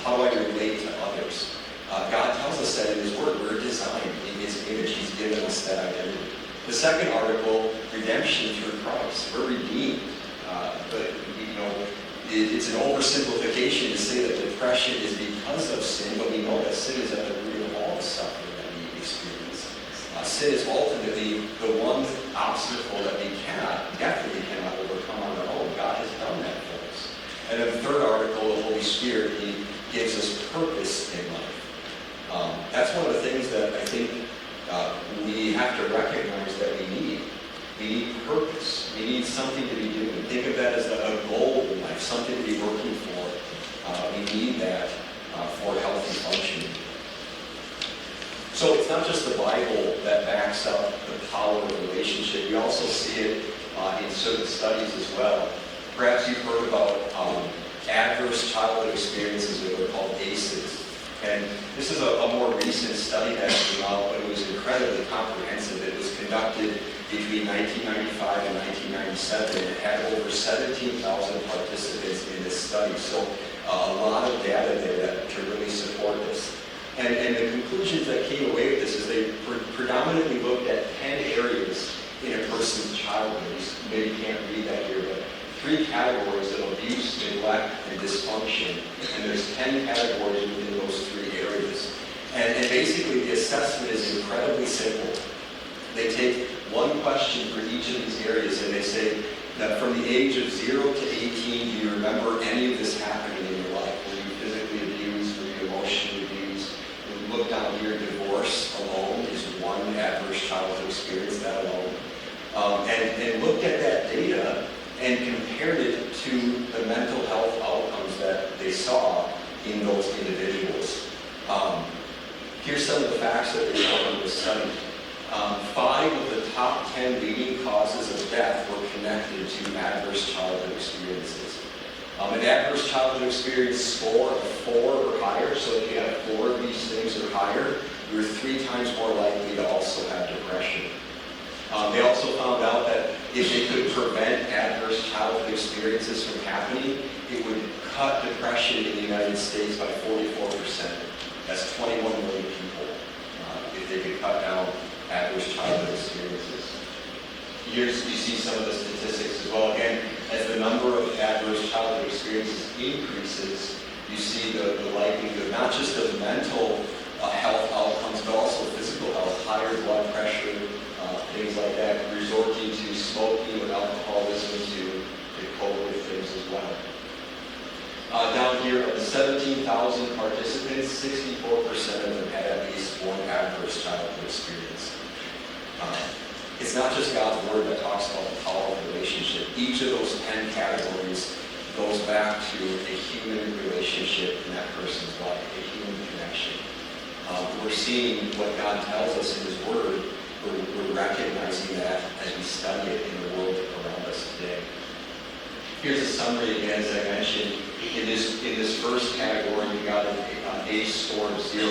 How do I relate to others? God tells us that in His Word. We're designed in His image. He's given us that identity. The second article, redemption through Christ. We're redeemed. But, it's an oversimplification to say that depression is because of sin, but we know that sin is at the root of all the suffering that we experience. Sin is ultimately the one obstacle that we definitely cannot overcome on our own. God has done that for us. And then the third article, the Holy Spirit, He gives us purpose in life. That's one of the things that I think we have to recognize that we need. We need purpose. We need something to be doing. Think of that as a goal in life, something to be working for. We need that for healthy functioning. So it's not just the Bible that backs up the power of relationship. You also see it in certain studies as well. Perhaps you've heard about adverse childhood experiences, that are called ACEs. And this is a more recent study that came out, but it was incredibly comprehensive. It was conducted between 1995 and 1997. It had over 17,000 participants in this study. So a lot of data there to really support this. And the conclusions that came away with this is they predominantly looked at 10 areas in a person's childhood. You maybe can't read that here, but 3 categories of abuse, neglect, and dysfunction. And there's 10 categories within those 3 areas. And basically the assessment is incredibly simple. They take one question for each of these areas and they say that from the age of 0 to 18, do you remember any of this happening in your life? Were you physically abused? Were you emotionally abused? And look down here, divorce alone is one adverse childhood experience, that alone. And looked at that data and compared it to the mental health outcomes that they saw in those individuals. Here's some of the facts that they found in this study. 5 of the top 10 leading causes of death were connected to adverse childhood experiences. An adverse childhood experience score of 4 or higher, so if you have 4 of these things or higher, you're 3 times more likely to also have depression. They also found out that if they could prevent adverse childhood experiences from happening, it would cut depression in the United States by 44%. That's 21 million people if they could cut down adverse childhood experiences. Here you see some of the statistics as well. Again, as the number of adverse childhood experiences increases, you see the likelihood not just of mental health outcomes, but also physical health, higher blood pressure, things like that, resorting to smoking or alcoholism to cope with things as well. Down here, of the 17,000 participants, 64% of them had at least one adverse childhood experience. It's not just God's Word that talks about the power of relationship. Each of those 10 categories goes back to a human relationship in that person's life, a human connection. We're seeing what God tells us in His Word. We're recognizing that as we study it in the world around us today. Here's a summary again, as I mentioned. In this first category, we got an ACE score of 0.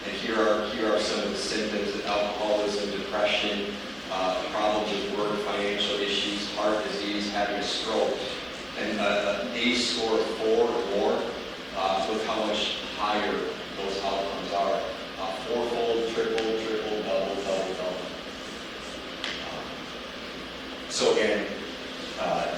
And here are some of the symptoms of alcoholism, depression, problems with work, financial issues, heart disease, having a stroke. And an ACE score of 4 or more, look how much higher those outcomes are. Fourfold, triple, double. So again,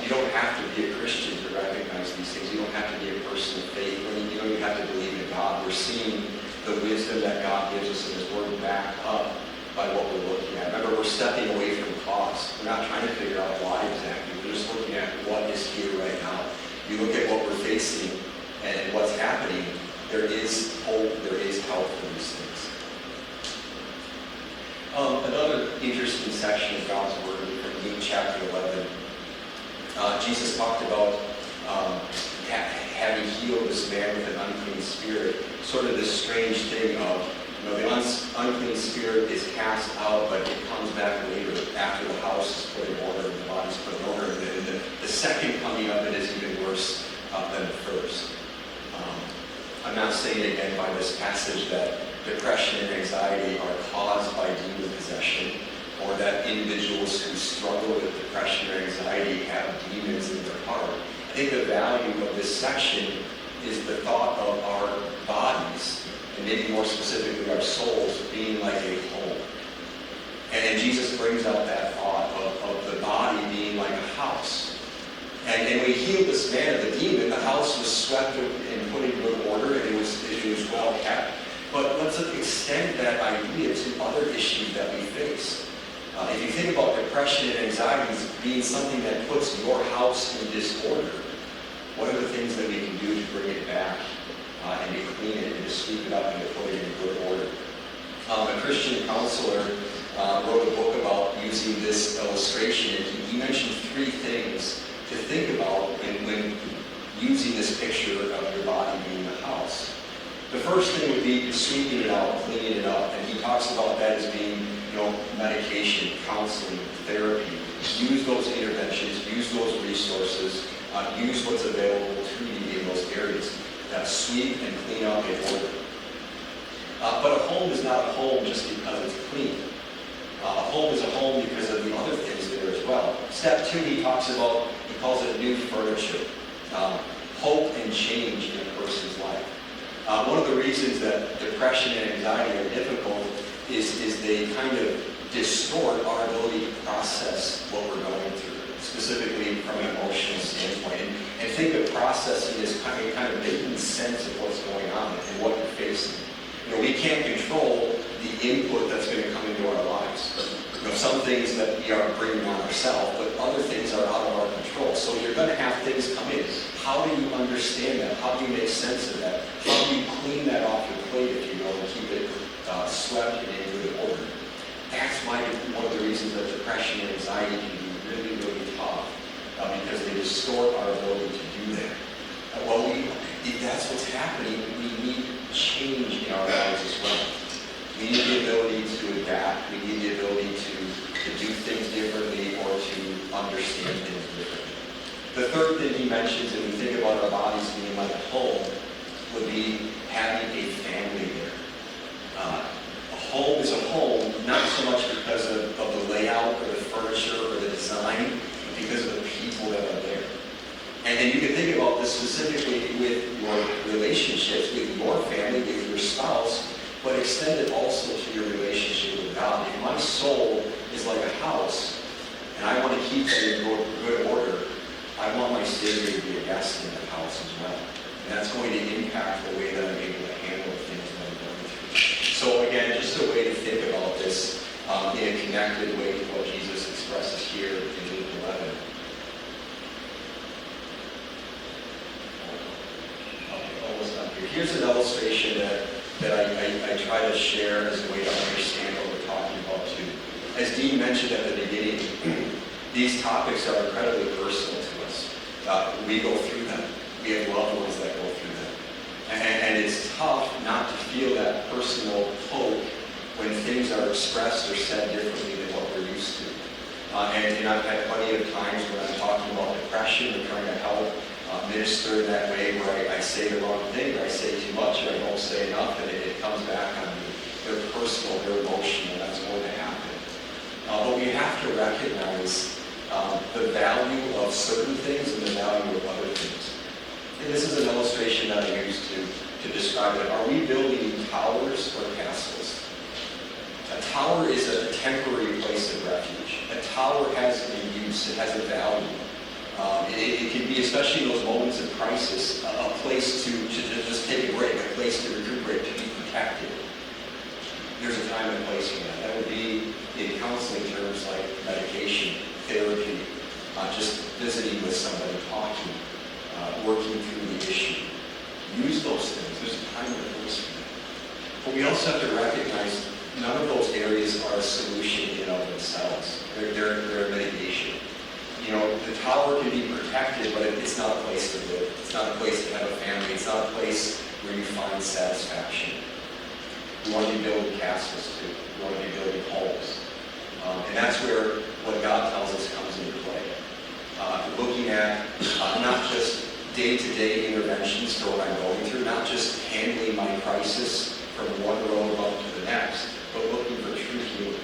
you don't have to be a Christian to recognize these things. You don't have to be a person of faith. You have to believe in God. We're seeing the wisdom that God gives us in His Word backed up by what we're looking at. Remember, we're stepping away from cause. We're not trying to figure out why exactly. We're just looking at what is here right now. You look at what we're facing and what's happening, there is hope, there is help for these things. Another interesting section of God's Word from Luke chapter 11. Jesus talked about having healed this man with an unclean spirit. Sort of this strange thing of, the unclean spirit is cast out, but it comes back later after the house is put in order and the body's put in order. And the second coming of it is even worse than the first. I'm not saying again by this passage that depression and anxiety are caused by demon possession, or that individuals who struggle with depression or anxiety have demons in their heart. I think the value of this section is the thought of our bodies, and maybe more specifically our souls, being like a home. And Jesus brings out that thought of the body being like a house. And when he healed this man of the demon, the house was swept and put in good order, and it was well kept. But let's extend that idea to other issues that we face. If you think about depression and anxiety as being something that puts your house in disorder, what are the things that we can do to bring it back and to clean it and to sweep it up and to put it in good order? A Christian counselor wrote a book about using this illustration, and he mentioned 3 things to think about when using this picture of your body being a house. The first thing would be sweeping it out, cleaning it up, and he talks about that as being, medication, counseling, therapy. Use those interventions, use those resources, use what's available to you in those areas. Sweep and clean up in order. But a home is not a home just because it's clean. A home is a home because of the other things there as well. Step 2, he calls it new furniture. Hope and change in a person's life. One of the reasons that depression and anxiety are difficult is they kind of distort our ability to process what we're going through, specifically from an emotional standpoint. And think of processing as kind of making sense of what's going on and what you're facing. We can't control the input that's going to come into our lives. Some things that we are bringing on ourselves, but other things are out of our control. So you're going to have things come in. How do you understand that? How do you make sense of that? How do you clean that off your plate, if you will, and keep it swept and in good order? That's why one of the reasons that depression and anxiety can be really, really tough, because they distort our ability to do that. If that's what's happening, we need change in our lives as well. We need the ability to adapt. We need the ability to do things differently or to understand things differently. The third thing he mentions, when we think about our bodies being like a home, would be having a family there. A home is a home, not so much because of the layout or the furniture or the design, but because of the people that are there. And you can think about this specifically with your relationships, with your family, with your spouse, but extend it also to your relationship with God. If my soul is like a house, and I want to keep it in good order, I want my Savior to be a guest in that house as well. And that's going to impact the way that I'm able to handle things that I'm going through. So again, just a way to think about this in a connected way to what Jesus expresses here in Luke 11. Here's an illustration that I try to share as a way to understand what we're talking about too. As Dean mentioned at the beginning, these topics are incredibly personal to us. We go through them. We have loved ones that go through them. And it's tough not to feel that personal hope when things are expressed or said differently than what we're used to. And I've had plenty of times when I'm talking about depression or trying to help minister in that way where I say the wrong thing, or I say too much, or I don't say enough, and it comes back on me. They're personal, they're emotional, that's going to happen. But we have to recognize the value of certain things and the value of other things. And this is an illustration that I use to describe it. Are we building towers or castles? A tower is a temporary place of refuge. A tower has a use, it has a value. It can be, especially in those moments of crisis, a place to just take a break, a place to recuperate, to be protected. There's a time and place for that. That would be in counseling terms like medication, therapy, just visiting with somebody, talking, working through the issue. Use those things. There's a time and a place for that. But we also have to recognize none of those areas are a solution in and of themselves. They're a mitigation. The tower can be protected, but it's not a place to live. It's not a place to have a family. It's not a place where you find satisfaction. We want to be building castles too. We want to be building homes. And that's where what God tells us comes into play. Looking at not just day-to-day interventions for what I'm going through, not just handling my crisis from one road up to the next, but looking for true healing.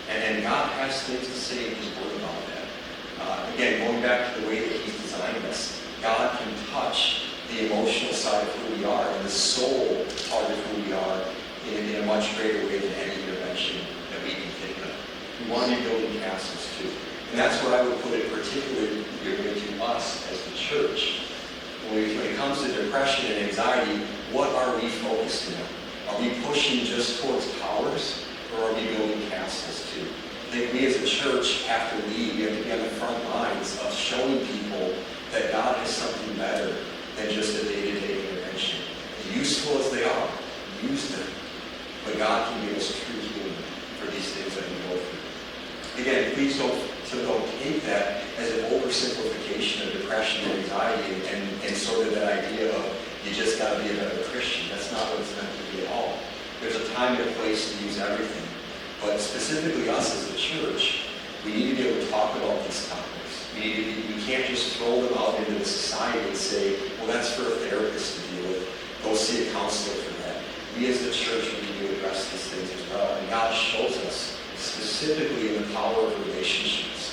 And God has things to say in His Word about that. Again, going back to the way that He's designed us, God can touch the emotional side of who we are and the soul part of who we are in a much greater way than any intervention that we can think of. We want to be building castles too. And that's where I would put it particularly to us as the church. When it comes to depression and anxiety, what are we focusing on? Are we pushing just towards powers, or are we building castles too? I think we as a church have to lead. We have to be on the front lines of showing people that God has something better than just a day-to-day intervention. As useful as they are, use them. But God can give us true healing for these things that we go through. Again, please don't take that as an oversimplification of depression and anxiety and sort of that idea of you just got to be a better Christian. That's not what it's meant to be at all. There's a time and a place to use everything. But specifically us as a church, we need to be able to talk about these topics. We can't just throw them out into the society and say, well, that's for a therapist to deal with. Go see a counselor for that. We as the church need to address these things as well. And God shows us, specifically in the power of relationships,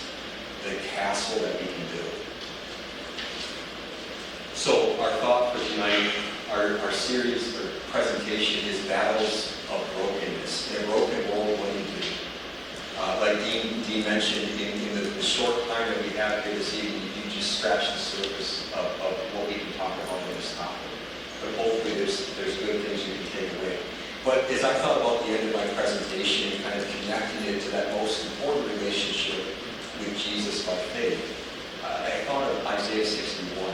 the castle that we can build. So our thought for tonight, our series or presentation is Battles of Brokenness. In a broken world, what do you do? Like Dean mentioned, in the short time that we have here this evening, you just scratch the surface of what we can talk about in this topic. But hopefully there's good things you can take away. But as I thought about the end of my presentation and kind of connecting it to that most important relationship with Jesus by faith, I thought of Isaiah 61.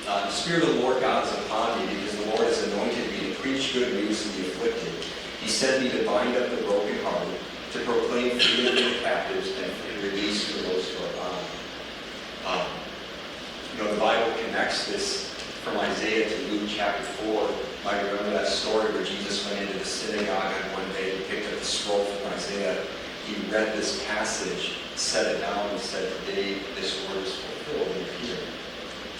The Spirit of the Lord God is upon me because the Lord has anointed me to preach good news to the afflicted. He sent me to bind up the brokenhearted, to proclaim freedom to the captives and release for those who are bound. The Bible connects this from Isaiah to Luke chapter 4. You might remember that story where Jesus went into the synagogue and one day he picked up the scroll from Isaiah. He read this passage, set it down, and said, today this word is fulfilled in here.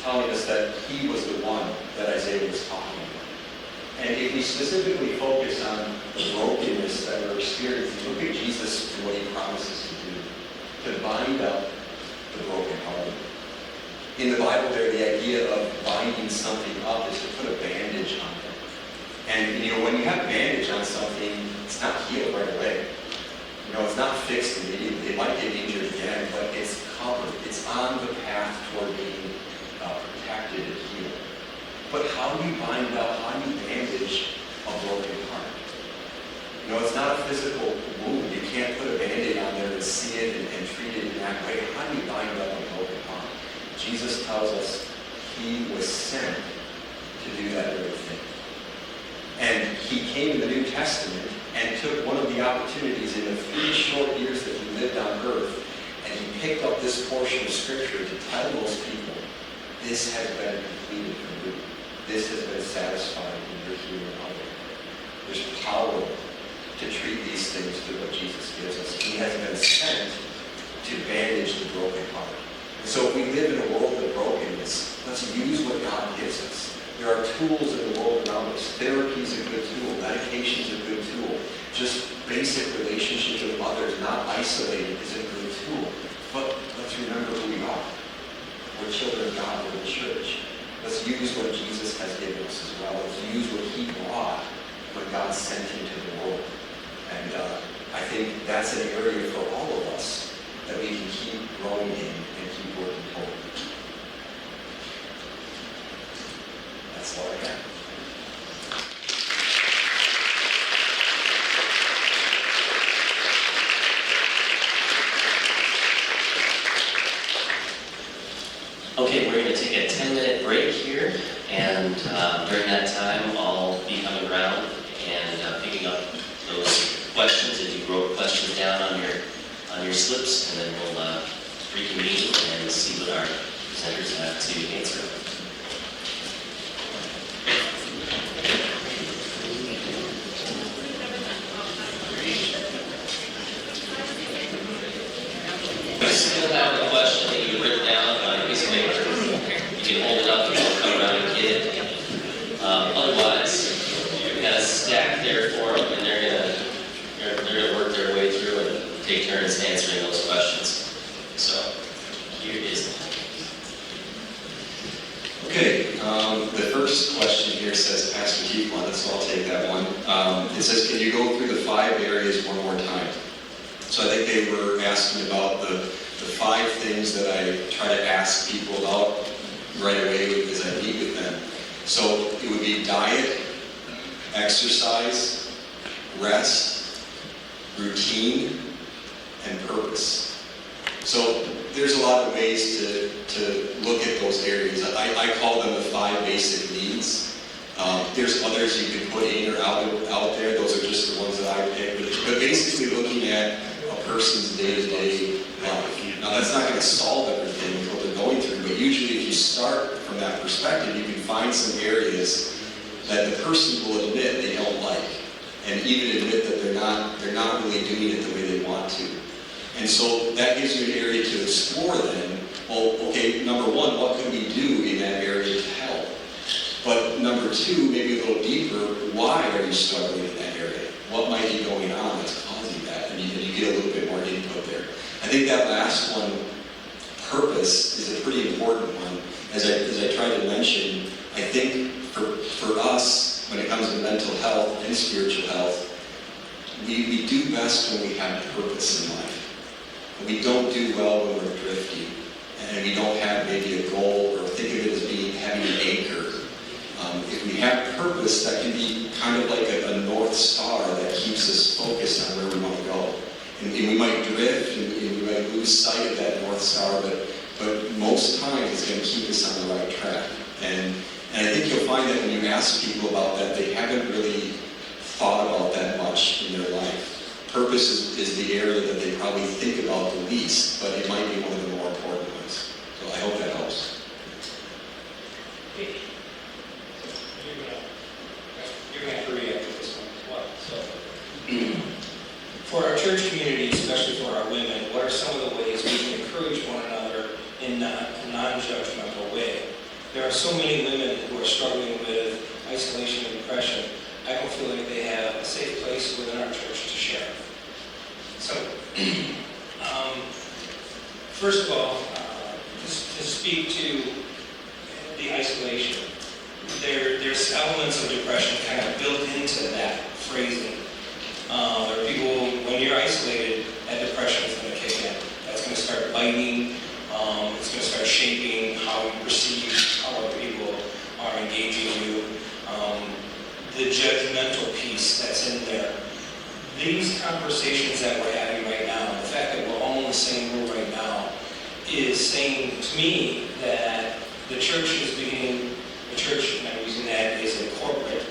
Telling us that he was the one that Isaiah was talking about. And if we specifically focus on the brokenness that we're experiencing, look at Jesus and what he promises to do, to bind up the brokenhearted. In the Bible there, the idea of binding something up is to put a bandage on it. And when you have a bandage on something, it's not healed right away. It's not fixed immediately. It might get injured again, but it's covered. It's on the path toward being protected and healed. But how do you bind up, how do you bandage a broken heart? It's not a physical wound. You can't put a Band-Aid on there and see it and treat it in that way. How do you bind up a broken heart? Jesus tells us he was sent to do that very thing. And he came in the New Testament and took one of the opportunities in the 3 short years that he lived on earth, and he picked up this portion of Scripture to tell those people, this has been completed for you. This has been satisfied in your healing hour. There's power to treat these things through what Jesus gives us. He has been sent to bandage the broken heart. And so if we live in a world of brokenness, let's use what God gives us. There are tools in the world around us. Therapy is a good tool. Medication is a good tool. Just basic relationships with others, not isolated, is a good tool. But let's remember who we are. We're children of God. We're the church. Let's use what Jesus has given us as well. Let's use what he brought when God sent him to the world. And I think that's an area for all of us that we can keep growing in and keep working toward. That's all I have. Okay, we're going to take a 10-minute break here, and during that time, I'll be coming around and picking up those questions. If you wrote questions down on your slips, and then we'll reconvene and see what our presenters have to answer. If you still have a question that you've written down on a piece of paper, you can hold it up The first question here says, Pastor Keith wanted, so I'll take that one. It says, can you go through the 5 areas one more time? So I think they were asking about the 5 things that I try to ask people about right away as I meet with them. So it would be diet, exercise, rest, routine, and purpose. So there's a lot of ways to look at those areas. I call them the 5 basic needs. There's others you can put in or out there. Those are just the ones that I pick. But basically looking at a person's day-to-day life. Now that's not going to solve everything what they're going through, but usually if you start from that perspective, you can find some areas that the person will admit they don't like, and even admit that they're not really doing it the way they want to. And so that gives you an area to explore then. Well, okay, number 1, what can we do in that area to help? But number 2, maybe a little deeper, why are you struggling in that area? What might be going on that's causing that? And you get a little bit more input there. I think that last one, purpose, is a pretty important one. As I tried to mention, I think for us, when it comes to mental health and spiritual health, we do best when we have purpose in life. We don't do well when we're drifting, and we don't have maybe a goal, or think of it as having an anchor. If we have purpose, that can be kind of like a north star that keeps us focused on where we want to go. And we might drift, and we might lose sight of that north star, but most times it's going to keep us on the right track. And I think you'll find that when you ask people about that, they haven't really thought about that much in their life. Purpose is the area that they probably think about the least, but it might be one of the more important ones. So I hope that helps. You're going to have to react to this one as well. So, for our church community, especially for our women, what are some of the ways we can encourage one another in a non-judgmental way? There are so many women who are struggling with isolation and depression. I don't feel like they have a safe place within our church to share. So, first of all, just to speak to the isolation, there's elements of depression kind of built into that phrasing. There are people, when you're isolated, that depression is going to kick in. That's going to start biting. It's going to start shaping how you perceive how other people are engaging you. The judgmental piece that's in there. These conversations that we're having right now, the fact that we're all in the same room right now, is saying to me that the church is beginning, the church, and I'm using that as a corporate,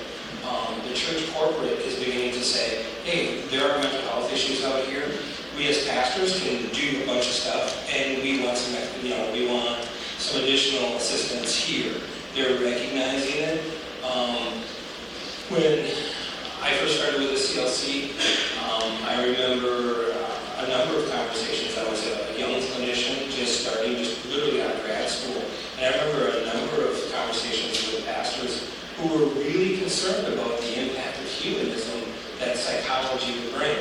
the church corporate is beginning to say, hey, there are mental health issues out here. We as pastors can do a bunch of stuff, and we want some, we want some additional assistance here. They're recognizing it. When I first started with the CLC, I remember a number of conversations. I was a young clinician, just literally out of grad school. And I remember a number of conversations with pastors who were really concerned about the impact of humanism that psychology would bring.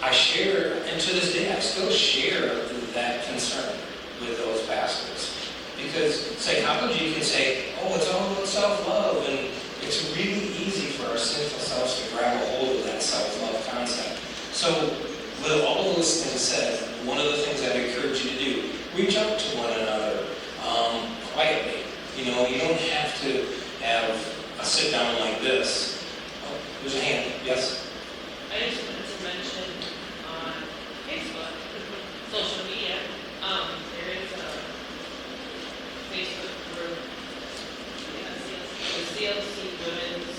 I share, and to this day, I still share that concern with those pastors. Because psychology can say, oh, it's all about self-love, and it's really easy for our sinful selves to grab a hold of that self-love concept. So, with all of those things said, one of the things I'd encourage you to do, reach out to one another quietly. You don't have to have a sit-down like this. Oh, there's a hand. Yes? I just wanted to mention on Facebook, social media, there is a Facebook group, the CLC Women's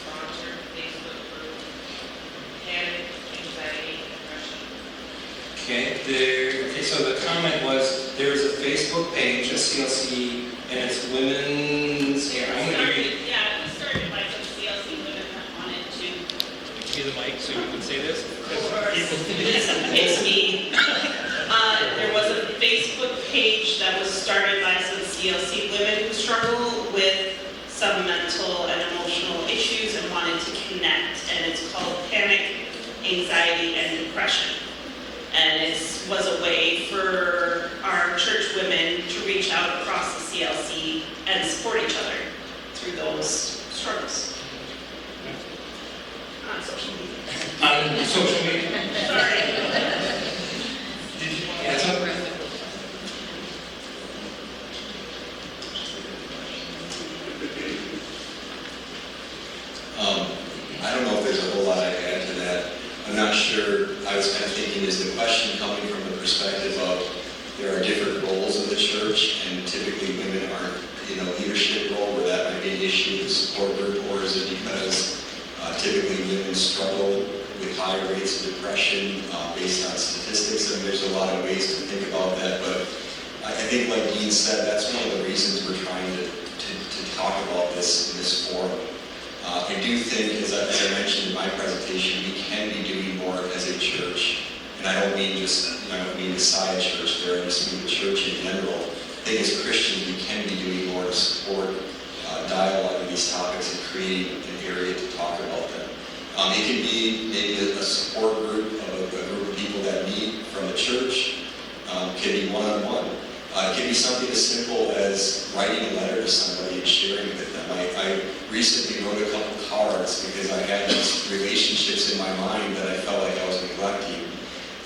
sponsored Facebook group, Panic, Anxiety, Depression. Okay, so the comment was, there's a Facebook page, a CLC, and it's women's, here, I'm going to read it. Yeah, it was started by some CLC women that wanted to. Give me the mic so you can say this. It's me. There was a Facebook page that was started by some CLC women who struggle with some mental and emotional issues and wanted to connect, and it's called Panic, Anxiety, and Depression. And it was a way for our church women to reach out across the CLC and support each other. through those struggles. On social media. On social media? Sorry. Did you want to add something? I don't know if there's a whole lot I'd add to that. I'm not sure. I was kind of thinking, is the question coming from the perspective of there are different roles in the church, and typically women aren't in a leadership role where that might be an issue in the support group, or is it because typically women struggle with high rates of depression based on statistics? And there's a lot of ways to think about that, but I think, like Dean said, that's one of the reasons we're trying to talk about this in this forum. I do think, as I mentioned in my presentation, we can be doing more as a church. And I don't mean just, I don't mean the side church there, I just mean the church in general. I think as Christians, we can be doing more to support dialogue on these topics and create an area to talk about them. It can be maybe a support group of a group of people that meet from the church. It can be one-on-one. It can be something as simple as writing a letter to somebody and sharing it with them. I recently wrote a couple cards because I had these relationships in my mind that I felt like I was neglecting.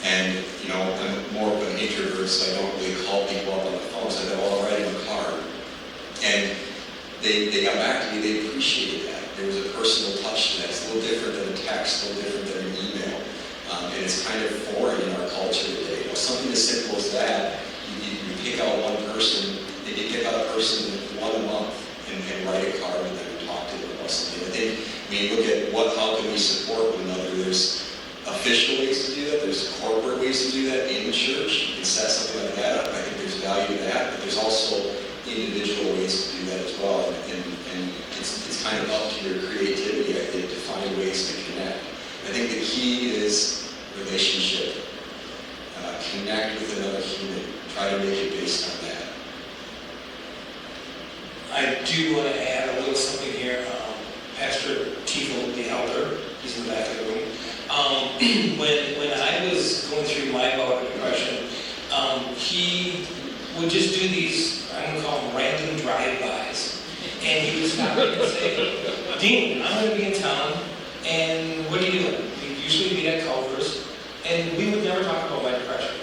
And, I'm more of an introvert, so I don't really call people up on the phone. So I thought, well, I'll write them a card. And they got back to me, they appreciated that. There was a personal touch to that. It's a little different than a text, a little different than an email. And it's kind of foreign in our culture today. Something as simple as that, you pick out one person, maybe pick out a person one a month and write a card with them and talk to them about something. I think when you look at how can we support one another, there's official ways to do that, there's corporate ways to do that in the church. You can set something like that up. I think there's value to that, but there's also individual ways to do that as well. And it's kind of up to your creativity, I think, to find ways to connect. I think the key is relationship. Connect with another human. Try to make it based on that. I do want to add a little something here. Pastor Tifo, the elder, he's in the back of the room. When I was going through my bout of depression, he would just do these, I'm going to call them random drive-bys. And he would stop me and say, Dean, I'm going to be in town, and what are you doing? We'd usually be at Culver's, and we would never talk about my depression.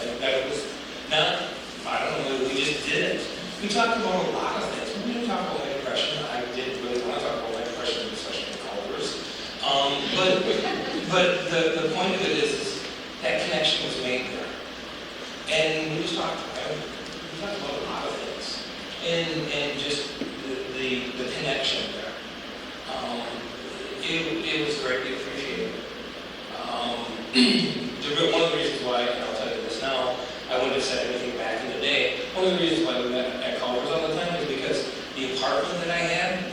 And that was not, I don't know, we just didn't. We talked about a lot of things. We didn't talk about my depression. I didn't really want to talk about my depression, especially in Culver's. But the point of it is that connection was made there. And we just talked about it. We talked about a lot of things. And just the connection there. It was greatly appreciated. One of the reasons why, and I'll tell you this now, I wouldn't have said anything back in the day. One of the reasons why we met at Culver's all the time is because the apartment that I had,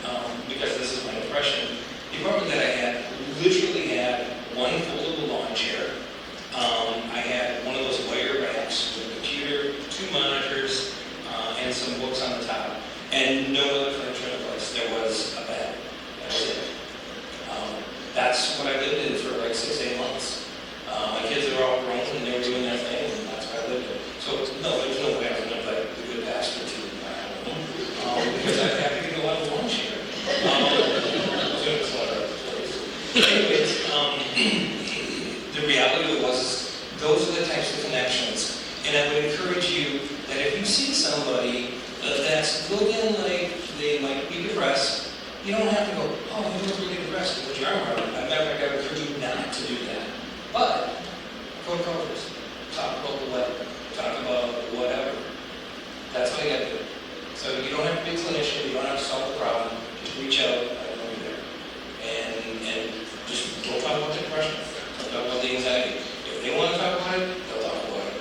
because this is my depression, the apartment that I had literally had one foldable lawn chair. I had one of those wire racks with a computer, 2 monitors, and some books on the top, and no other furniture in the place. There was a bed. That was it. That's what I lived in for like 6-8 months. My kids are all grown and they were doing their thing, and that's what I lived in. So no, there's no way I was going to invite the good pastor to my home because I'd have to get a lot of lunch here. Anyways, the reality was those are the types of connections, and I would encourage you that if you see somebody that's looking like they might be depressed, you don't have to go, oh, you look really depressed, and put your arm around them. As a matter of fact, I would encourage you not to do that. But go to Culver's, talk about the weather, talk about whatever. That's what I got to do. So you don't have to be a clinician, you don't have to solve the problem. Just reach out, I know you're there. And just don't talk about the depression. Don't talk about the anxiety. If they want to talk about it, they'll talk about it.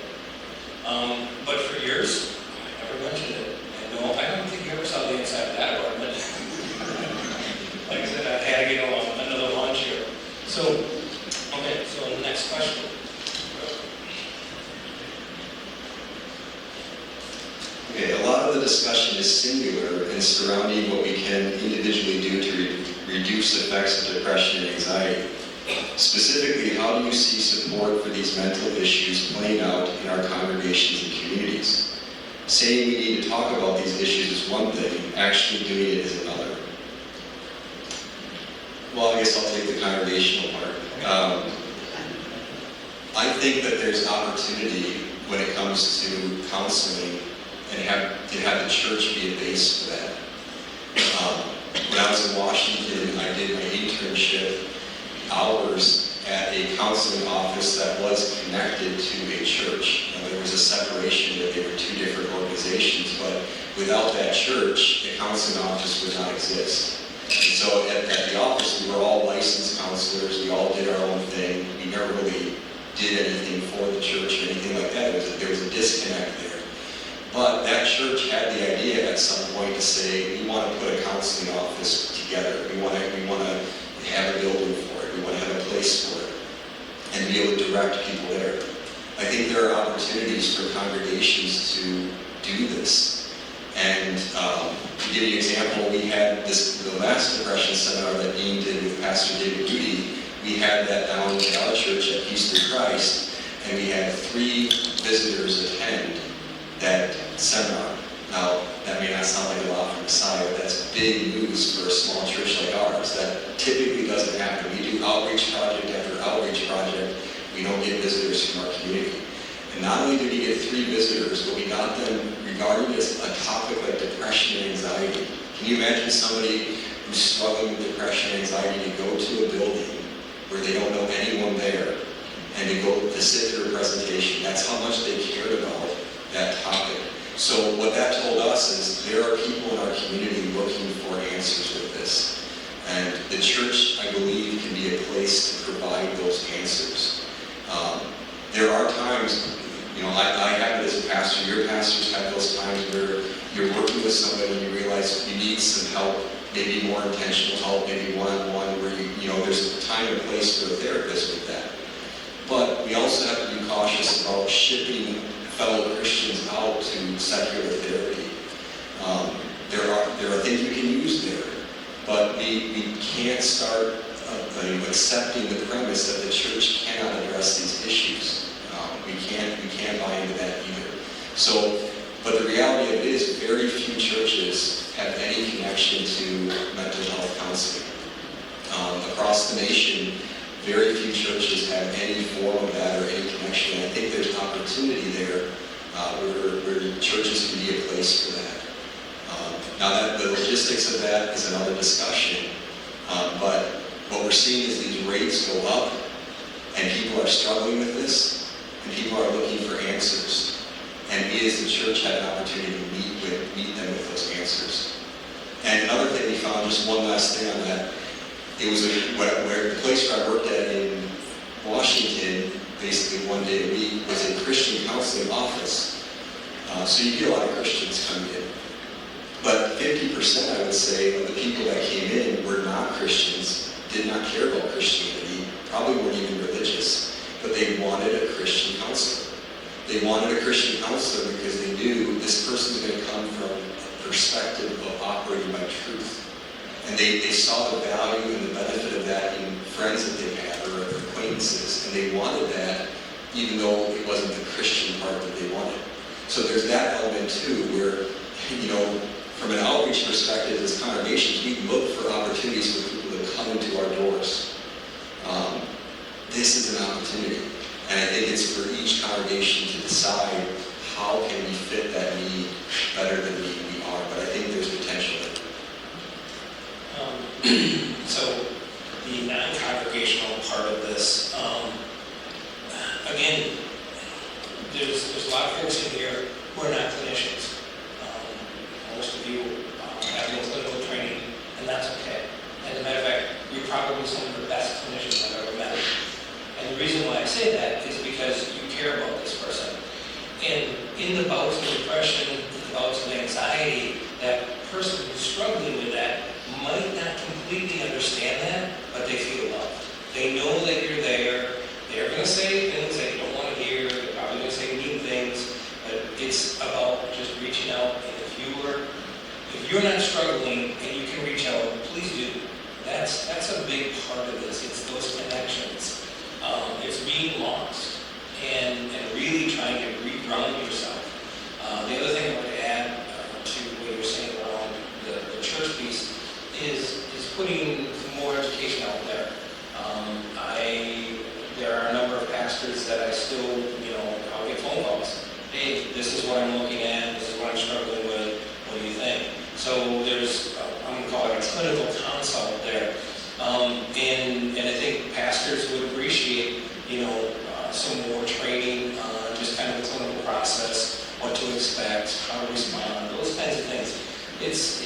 But for years, I never mentioned it. And no, I don't think you ever saw the inside of that apartment. Like I said, I had to get another lawn chair. So, okay, so the next question. Okay, a lot of the discussion is singular and surrounding what we can individually do to reduce effects of depression and anxiety. Specifically, how do you see support for these mental issues playing out in our congregations and communities? Saying we need to talk about these issues is one thing, actually doing it is another. Well, I guess I'll take the congregational part. I think that there's opportunity when it comes to counseling and to have the church be a base for that. When I was in Washington, I did my internship hours at a counseling office that was connected to a church. Now, there was a separation that they were two different organizations, but without that church, the counseling office would not exist. And so at the office, we were all licensed counselors. We all did our own thing. We never really did anything for the church or anything like that. There was a disconnect there. But that church had the idea at some point to say, we want to put a counseling office together. We want to have a building for it. We want to have a place for it and be able to direct people there. I think there are opportunities for congregations to do this. And to give you an example, we had the last depression seminar that Dean did with Pastor David Moody. We had that down at our church at Peace Through Christ, and we had 3 visitors attend that seminar. Now, that may not sound like a lot from the side, but that's big news for a small church like ours. That typically doesn't happen. We do outreach project after outreach project. We don't get visitors from our community. And not only did we get 3 visitors, but we got them regarding a topic like depression and anxiety. Can you imagine somebody who's struggling with depression and anxiety to go to a building where they don't know anyone there and to sit through a presentation? That's how much they cared about that topic. So what that told us is there are people in our community looking for answers with this. And the church, I believe, can be a place to provide those answers. There are times, I have it as a pastor, your pastors have those times where you're working with somebody and you realize you need some help, maybe more intentional help, maybe one-on-one, where there's a time and place for a therapist with that. But we also have to be cautious about shipping fellow Christians out to secular therapy. There are things we can use there, but we can't start accepting the premise that the church cannot address these issues. We can't buy into that either. So, but the reality of it is very few churches have any connection to mental health counseling. Across the nation, very few churches have any form of that or any connection. And I think there's opportunity there where churches can be a place for that. Now, the logistics of that is another discussion. But what we're seeing is these rates go up, and people are struggling with this, and people are looking for answers. And we as the church have an opportunity to meet them with those answers. And another thing we found, just one last thing on that, it was where the place where I worked at in Washington, basically one day a week, was a Christian counseling office. So you get a lot of Christians coming in. But 50%, I would say, of the people that came in were not Christians, did not care about Christianity, probably weren't even religious, but they wanted a Christian counselor. They wanted a Christian counselor because they knew this person's going to come from a perspective of operating by truth. And they saw the value and the benefit of that in friends that they had or acquaintances, and they wanted that even though it wasn't the Christian part that they wanted. So there's that element too, where, from an outreach perspective as congregations, we look for opportunities for people to come into our doors. This is an opportunity, and I think it's for each congregation to decide how can we fit that need better than we are, but I think there's potential there. So the non-congregational part of this, again, there's a lot of folks in here who are not clinicians. Most of you have no clinical training, and that's okay. As a matter of fact, you're probably some of the best clinicians I've ever met. And the reason why I say that is because you care about this person. And in the bouts of depression, in the bouts of anxiety, that person who's struggling with that might not completely understand that, but they feel loved. They know that you're there. They're going to say things that you don't want to hear. They're probably going to say mean things. But it's about just reaching out. And if you're not struggling and you can reach out, please do. That's a big part of this. It's those connections. It's being lost and really trying to reground yourself. The other thing I want to add to what you were saying around the church piece is putting more education out still, I'll get phone calls. Hey, this is what I'm looking at, this is what I'm struggling with, what do you think? So there's, I'm going to call it a clinical consult there. And I think pastors would appreciate, some more training on just kind of the clinical process, what to expect, how to respond, those kinds of things. It's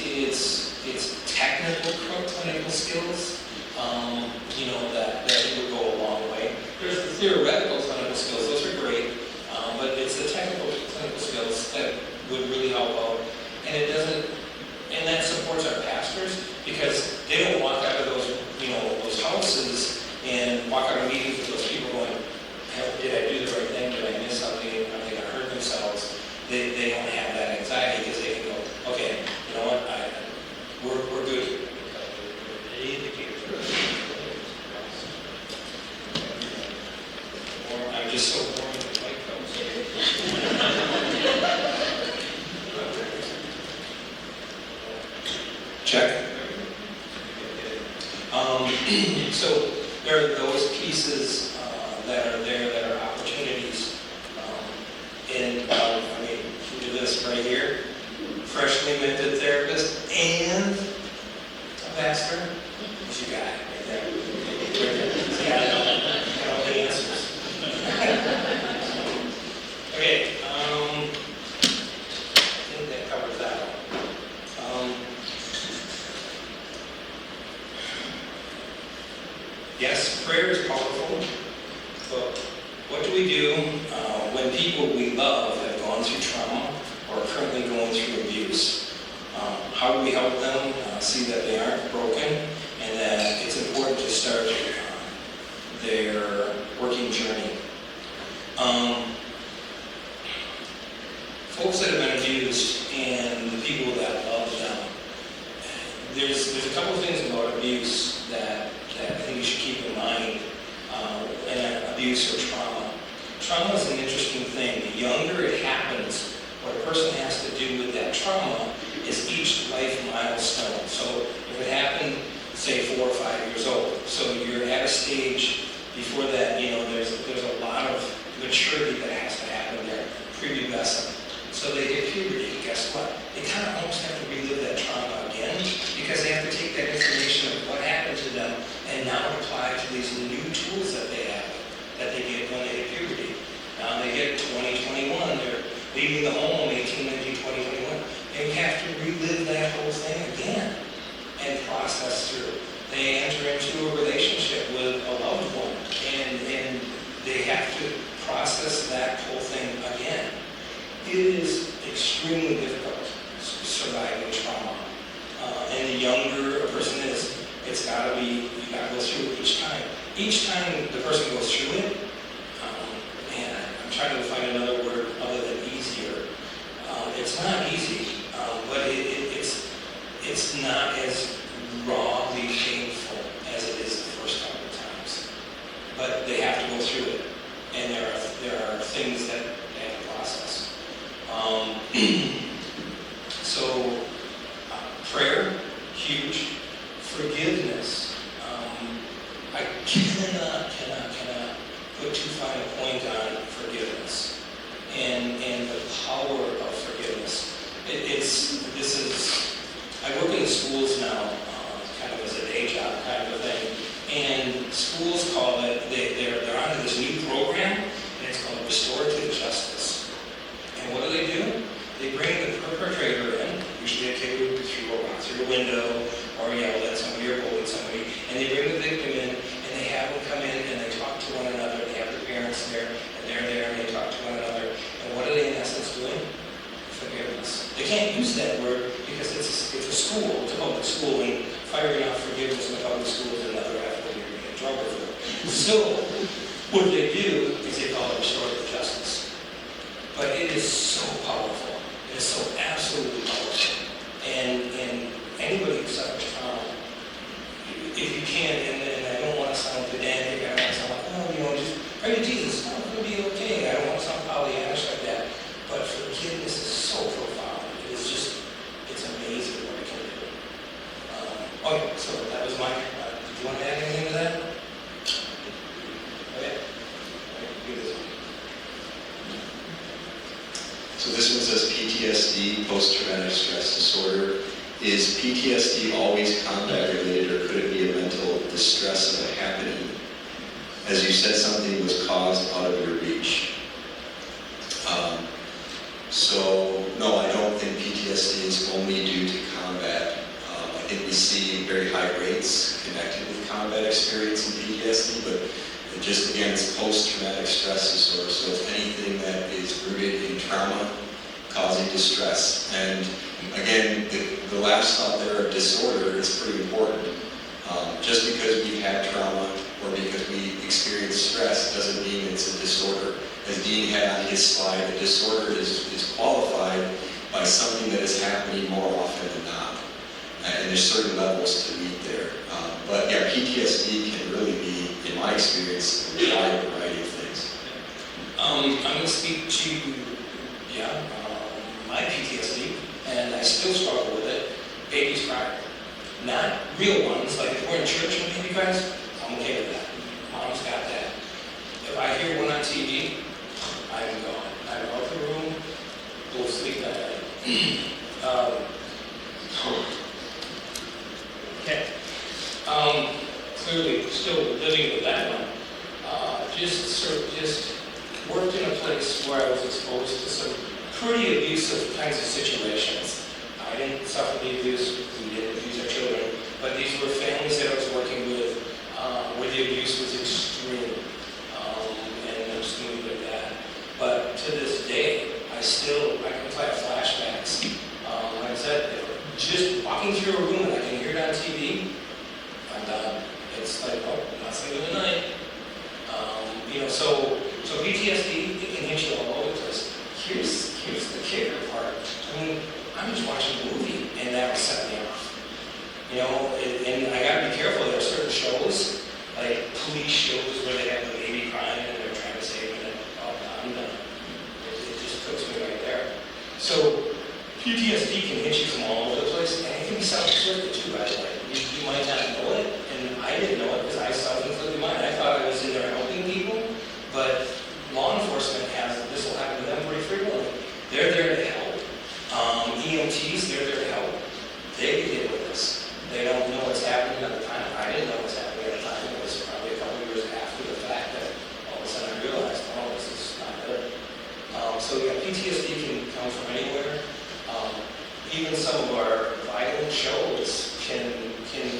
technical clinical skills, that I think would go a long way. There's the theoretical clinical skills, those are great, but it's the technical clinical skills that would really help out. And that supports our pastors, because they don't walk out of those houses and walk out of meetings with those people going, did I do the right thing? Did I miss something? Are they going to hurt themselves? They don't have that anxiety, because they can go, okay, you know what, we're good here. Or I'm just so boring with white Check. So there are those pieces that are there that are opportunities. We do this right here. Freshly minted therapist and a pastor. What you got right there? Got all the answers. Okay. I think that covers that one. Yes, prayer is powerful, but what do we do when people we love have gone through trauma or are currently going through abuse? How do we help them see that they aren't broken and that it's important to start their working journey? Folks that have been abused and the people that love them, there's a couple of things about abuse that I think you should keep in mind, and abuse or trauma. Trauma is an interesting thing. The younger it happens, what a person has to do with that trauma is each life milestone. So if it happened, say 4 or 5 years old, so you're at a stage before that, there's a lot of maturity that has to happen there, prepubescent. So they hit puberty. Guess what? They kind of almost have to relive that trauma again, because they have to take that information of what happened to them and now apply to these new tools that they have, that they get when they hit puberty. Now they get 20, 21, they're leaving the home, 18, 19, 20, 21. They have to relive that whole thing again and process through. They enter into a relationship with a loved one, and they have to process that whole thing again. It is extremely difficult surviving trauma. And the younger a person is, you gotta go through it each time. Each time the person goes through it, and I'm trying to find another word other than easier. It's not easy, but it's not as rawly painful as it is the first couple of times. But they have to go through it, and there are things that they have to process. So prayer, huge. Forgiveness. I cannot put too fine a point on forgiveness and the power of forgiveness. I work in the schools now, kind of as a day job kind of a thing, and schools call it, they're onto this new program, and it's called restorative justice. And what do? They bring the perpetrator in, usually a kid who threw a rock through a window or yelled at somebody or bullied somebody, and they bring the victim in, and they have them come in and they talk to one another. They have their parents there, and they're there, and they talk to one another. And what are they in essence doing? Forgiveness. They can't use that word because it's a school, it's a public school, and firing off forgiveness in a public school is another F word you're going to get in trouble for. So what they do is they call it restorative justice. But it is so powerful. It is so absolutely powerful. And anybody who suffers trauma, if you can, and I don't want to sound pedantic, I don't want to sound like, just pray to Jesus, it's going to be okay. I don't want to sound Pollyannish like that. But forgiveness is so profound. It's amazing what it can do. Okay, so that was my, did you want to add anything to that? Okay. Do this one. this one says PTSD, post-traumatic stress disorder. Is PTSD always combat related, or could it be a mental distress of a happening? As you said, something was caused out of your reach. So, no, I don't think PTSD is only due to combat. I think we see very high rates connected with combat experience in PTSD, but just again, it's post-traumatic stress disorder, so it's anything that is rooted in trauma causing distress. And again, the last thought there of disorder is pretty important. Just because we've had trauma or because we experience stress doesn't mean it's a disorder. As Dean had on his slide, a disorder is qualified by something that is happening more often than not. And there's certain levels to meet there. But yeah, PTSD can really be, in my experience, a wide variety of things. I'm going to speak to, my PTSD, and I still struggle with it. Babies cry. Not real ones, like if we're in church and baby cries, I'm okay with that. Mom's got that. If I hear one on TV, I'm gone. I'm out the room, go to sleep that night. Okay. Clearly still living with that one. Just worked in a place where I was exposed to some pretty abusive kinds of situations. I didn't suffer the abuse, we didn't abuse our children, but these were families that I was working with where the abuse was extreme. And I'm just going to leave it at that. But to this day, I can play flashbacks. Like I said, just walking through a room and I can hear it on TV, I'm done. It's like, oh, not sleeping tonight. So PTSD, it can hit you all over the place. Here's the kicker part. I mean, I'm just watching a movie and that will set me off. And I gotta be careful. There are certain shows, like police shows, where they have the baby crying and they're trying to save it. And, oh, I'm done. It just puts me right there. So PTSD can hit you from all over the place, and it can be self-inflicted too, by the way. You might not know it, and I didn't know it because I self-inflicted mine. I thought I was in there helping people, but law enforcement this will happen to them pretty frequently. They're there to help. EMTs, they're there to help. They get hit with this. They don't know what's happening at the time. I didn't know what's happening at the time. It was probably a couple of years after the fact that all of a sudden I realized, oh, this is not good. So yeah, PTSD can come from anywhere. Even some of our violent shows can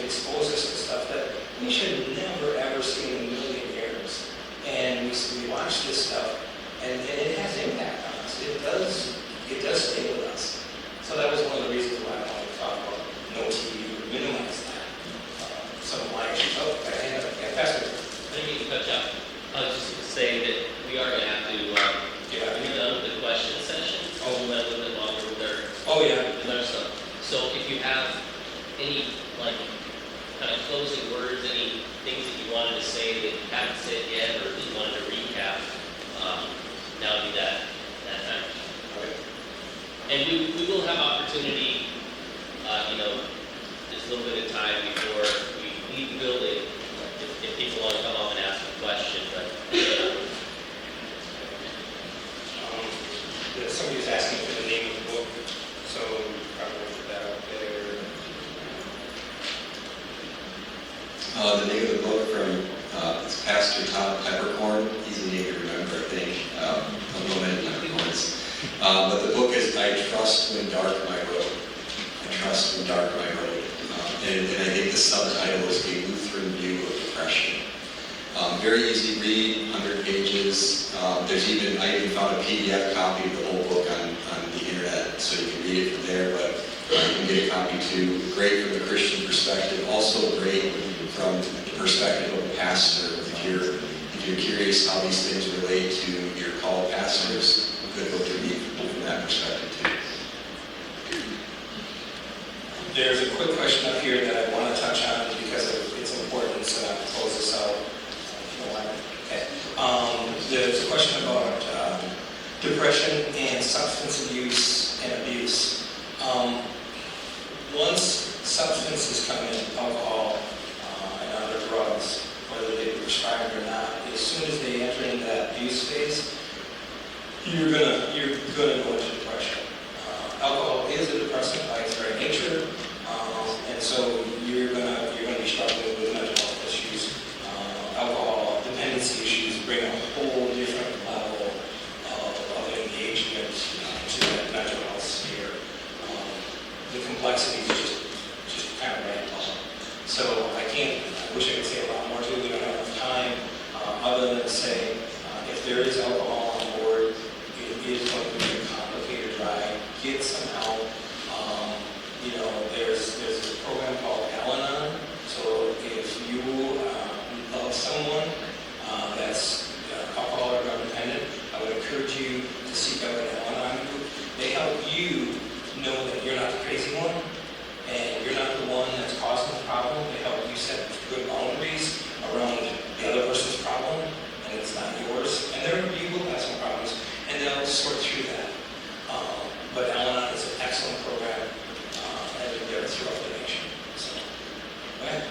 expose us to stuff that we should never ever see in a million years. And we watch this stuff, and it has impact on us. It does stay with us. So that was one of the reasons why I wanted to talk about no TV or minimize that. Some of my issues. Oh, I passed it. Let me touch up. I was just going to say that we are going to have to get done with the question session. We went a little bit longer with our stuff. So if you have any kind of closing words, any things that you wanted to say that you haven't said yet, or you wanted to recap, now would be that time. Okay. And we will have opportunity, just a little bit of time before we leave the building, if people want to come up and ask a question. But somebody was asking for the name of the book, so probably put that out there. The name of the book from it's Pastor Tom Peppercorn. Easy name to remember, I think. A little many peppercorns. But the book is I Trust When Dark My Road. I Trust When Dark My Road. And I think the subtitle is A Lutheran View of Depression. Very easy read, 100 pages. I even found a PDF copy of the whole book on the internet, so you can read it from there, but you can get a copy too. Great from a Christian perspective, also great from the perspective of a pastor. If you're curious how these things relate to your called pastors, a good book to read from that perspective too. There's a quick question up here that I want to touch on because it's important, so I'll close this out. Okay. There's a question about depression and substance abuse and abuse. Once substances come in, alcohol and other drugs, whether they be prescribed or not, as soon as they enter into that abuse phase, you're gonna go into depression. is a depressant by its very nature, and so you're gonna be struggling with mental health issues. Alcohol dependency issues bring a whole different level of engagement to that mental health sphere. The complexities just kind of ramp up. So I wish I could say a lot more to it. We don't have enough time, other than to say, if there is alcohol on board, it is going to be a complicated ride. Get some help. There's a program called Al-Anon. So if you love someone that's alcohol or drug dependent, I would encourage you to seek out an Al-Anon group. They help you know that you're not the crazy one, and you're not the one that's causing the problem. They help you set good boundaries around the other person's problem, and it's not yours. And you will have some problems, and they'll sort through that. But Al-Anon is an excellent program, and they're throughout the nation. So, go ahead.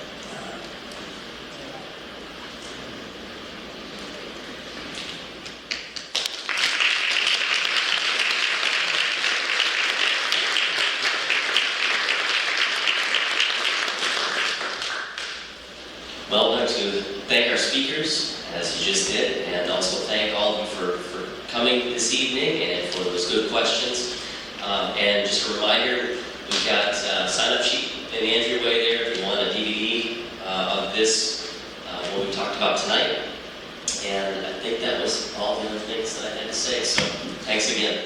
Well, I'd like to thank our speakers, as you just did, and also thank all of you for coming this evening and for those good questions. And just a reminder, we've got a sign-up sheet in the entryway there if you want a DVD of this, what we talked about tonight. And I think that was all the other things that I had to say, so thanks again.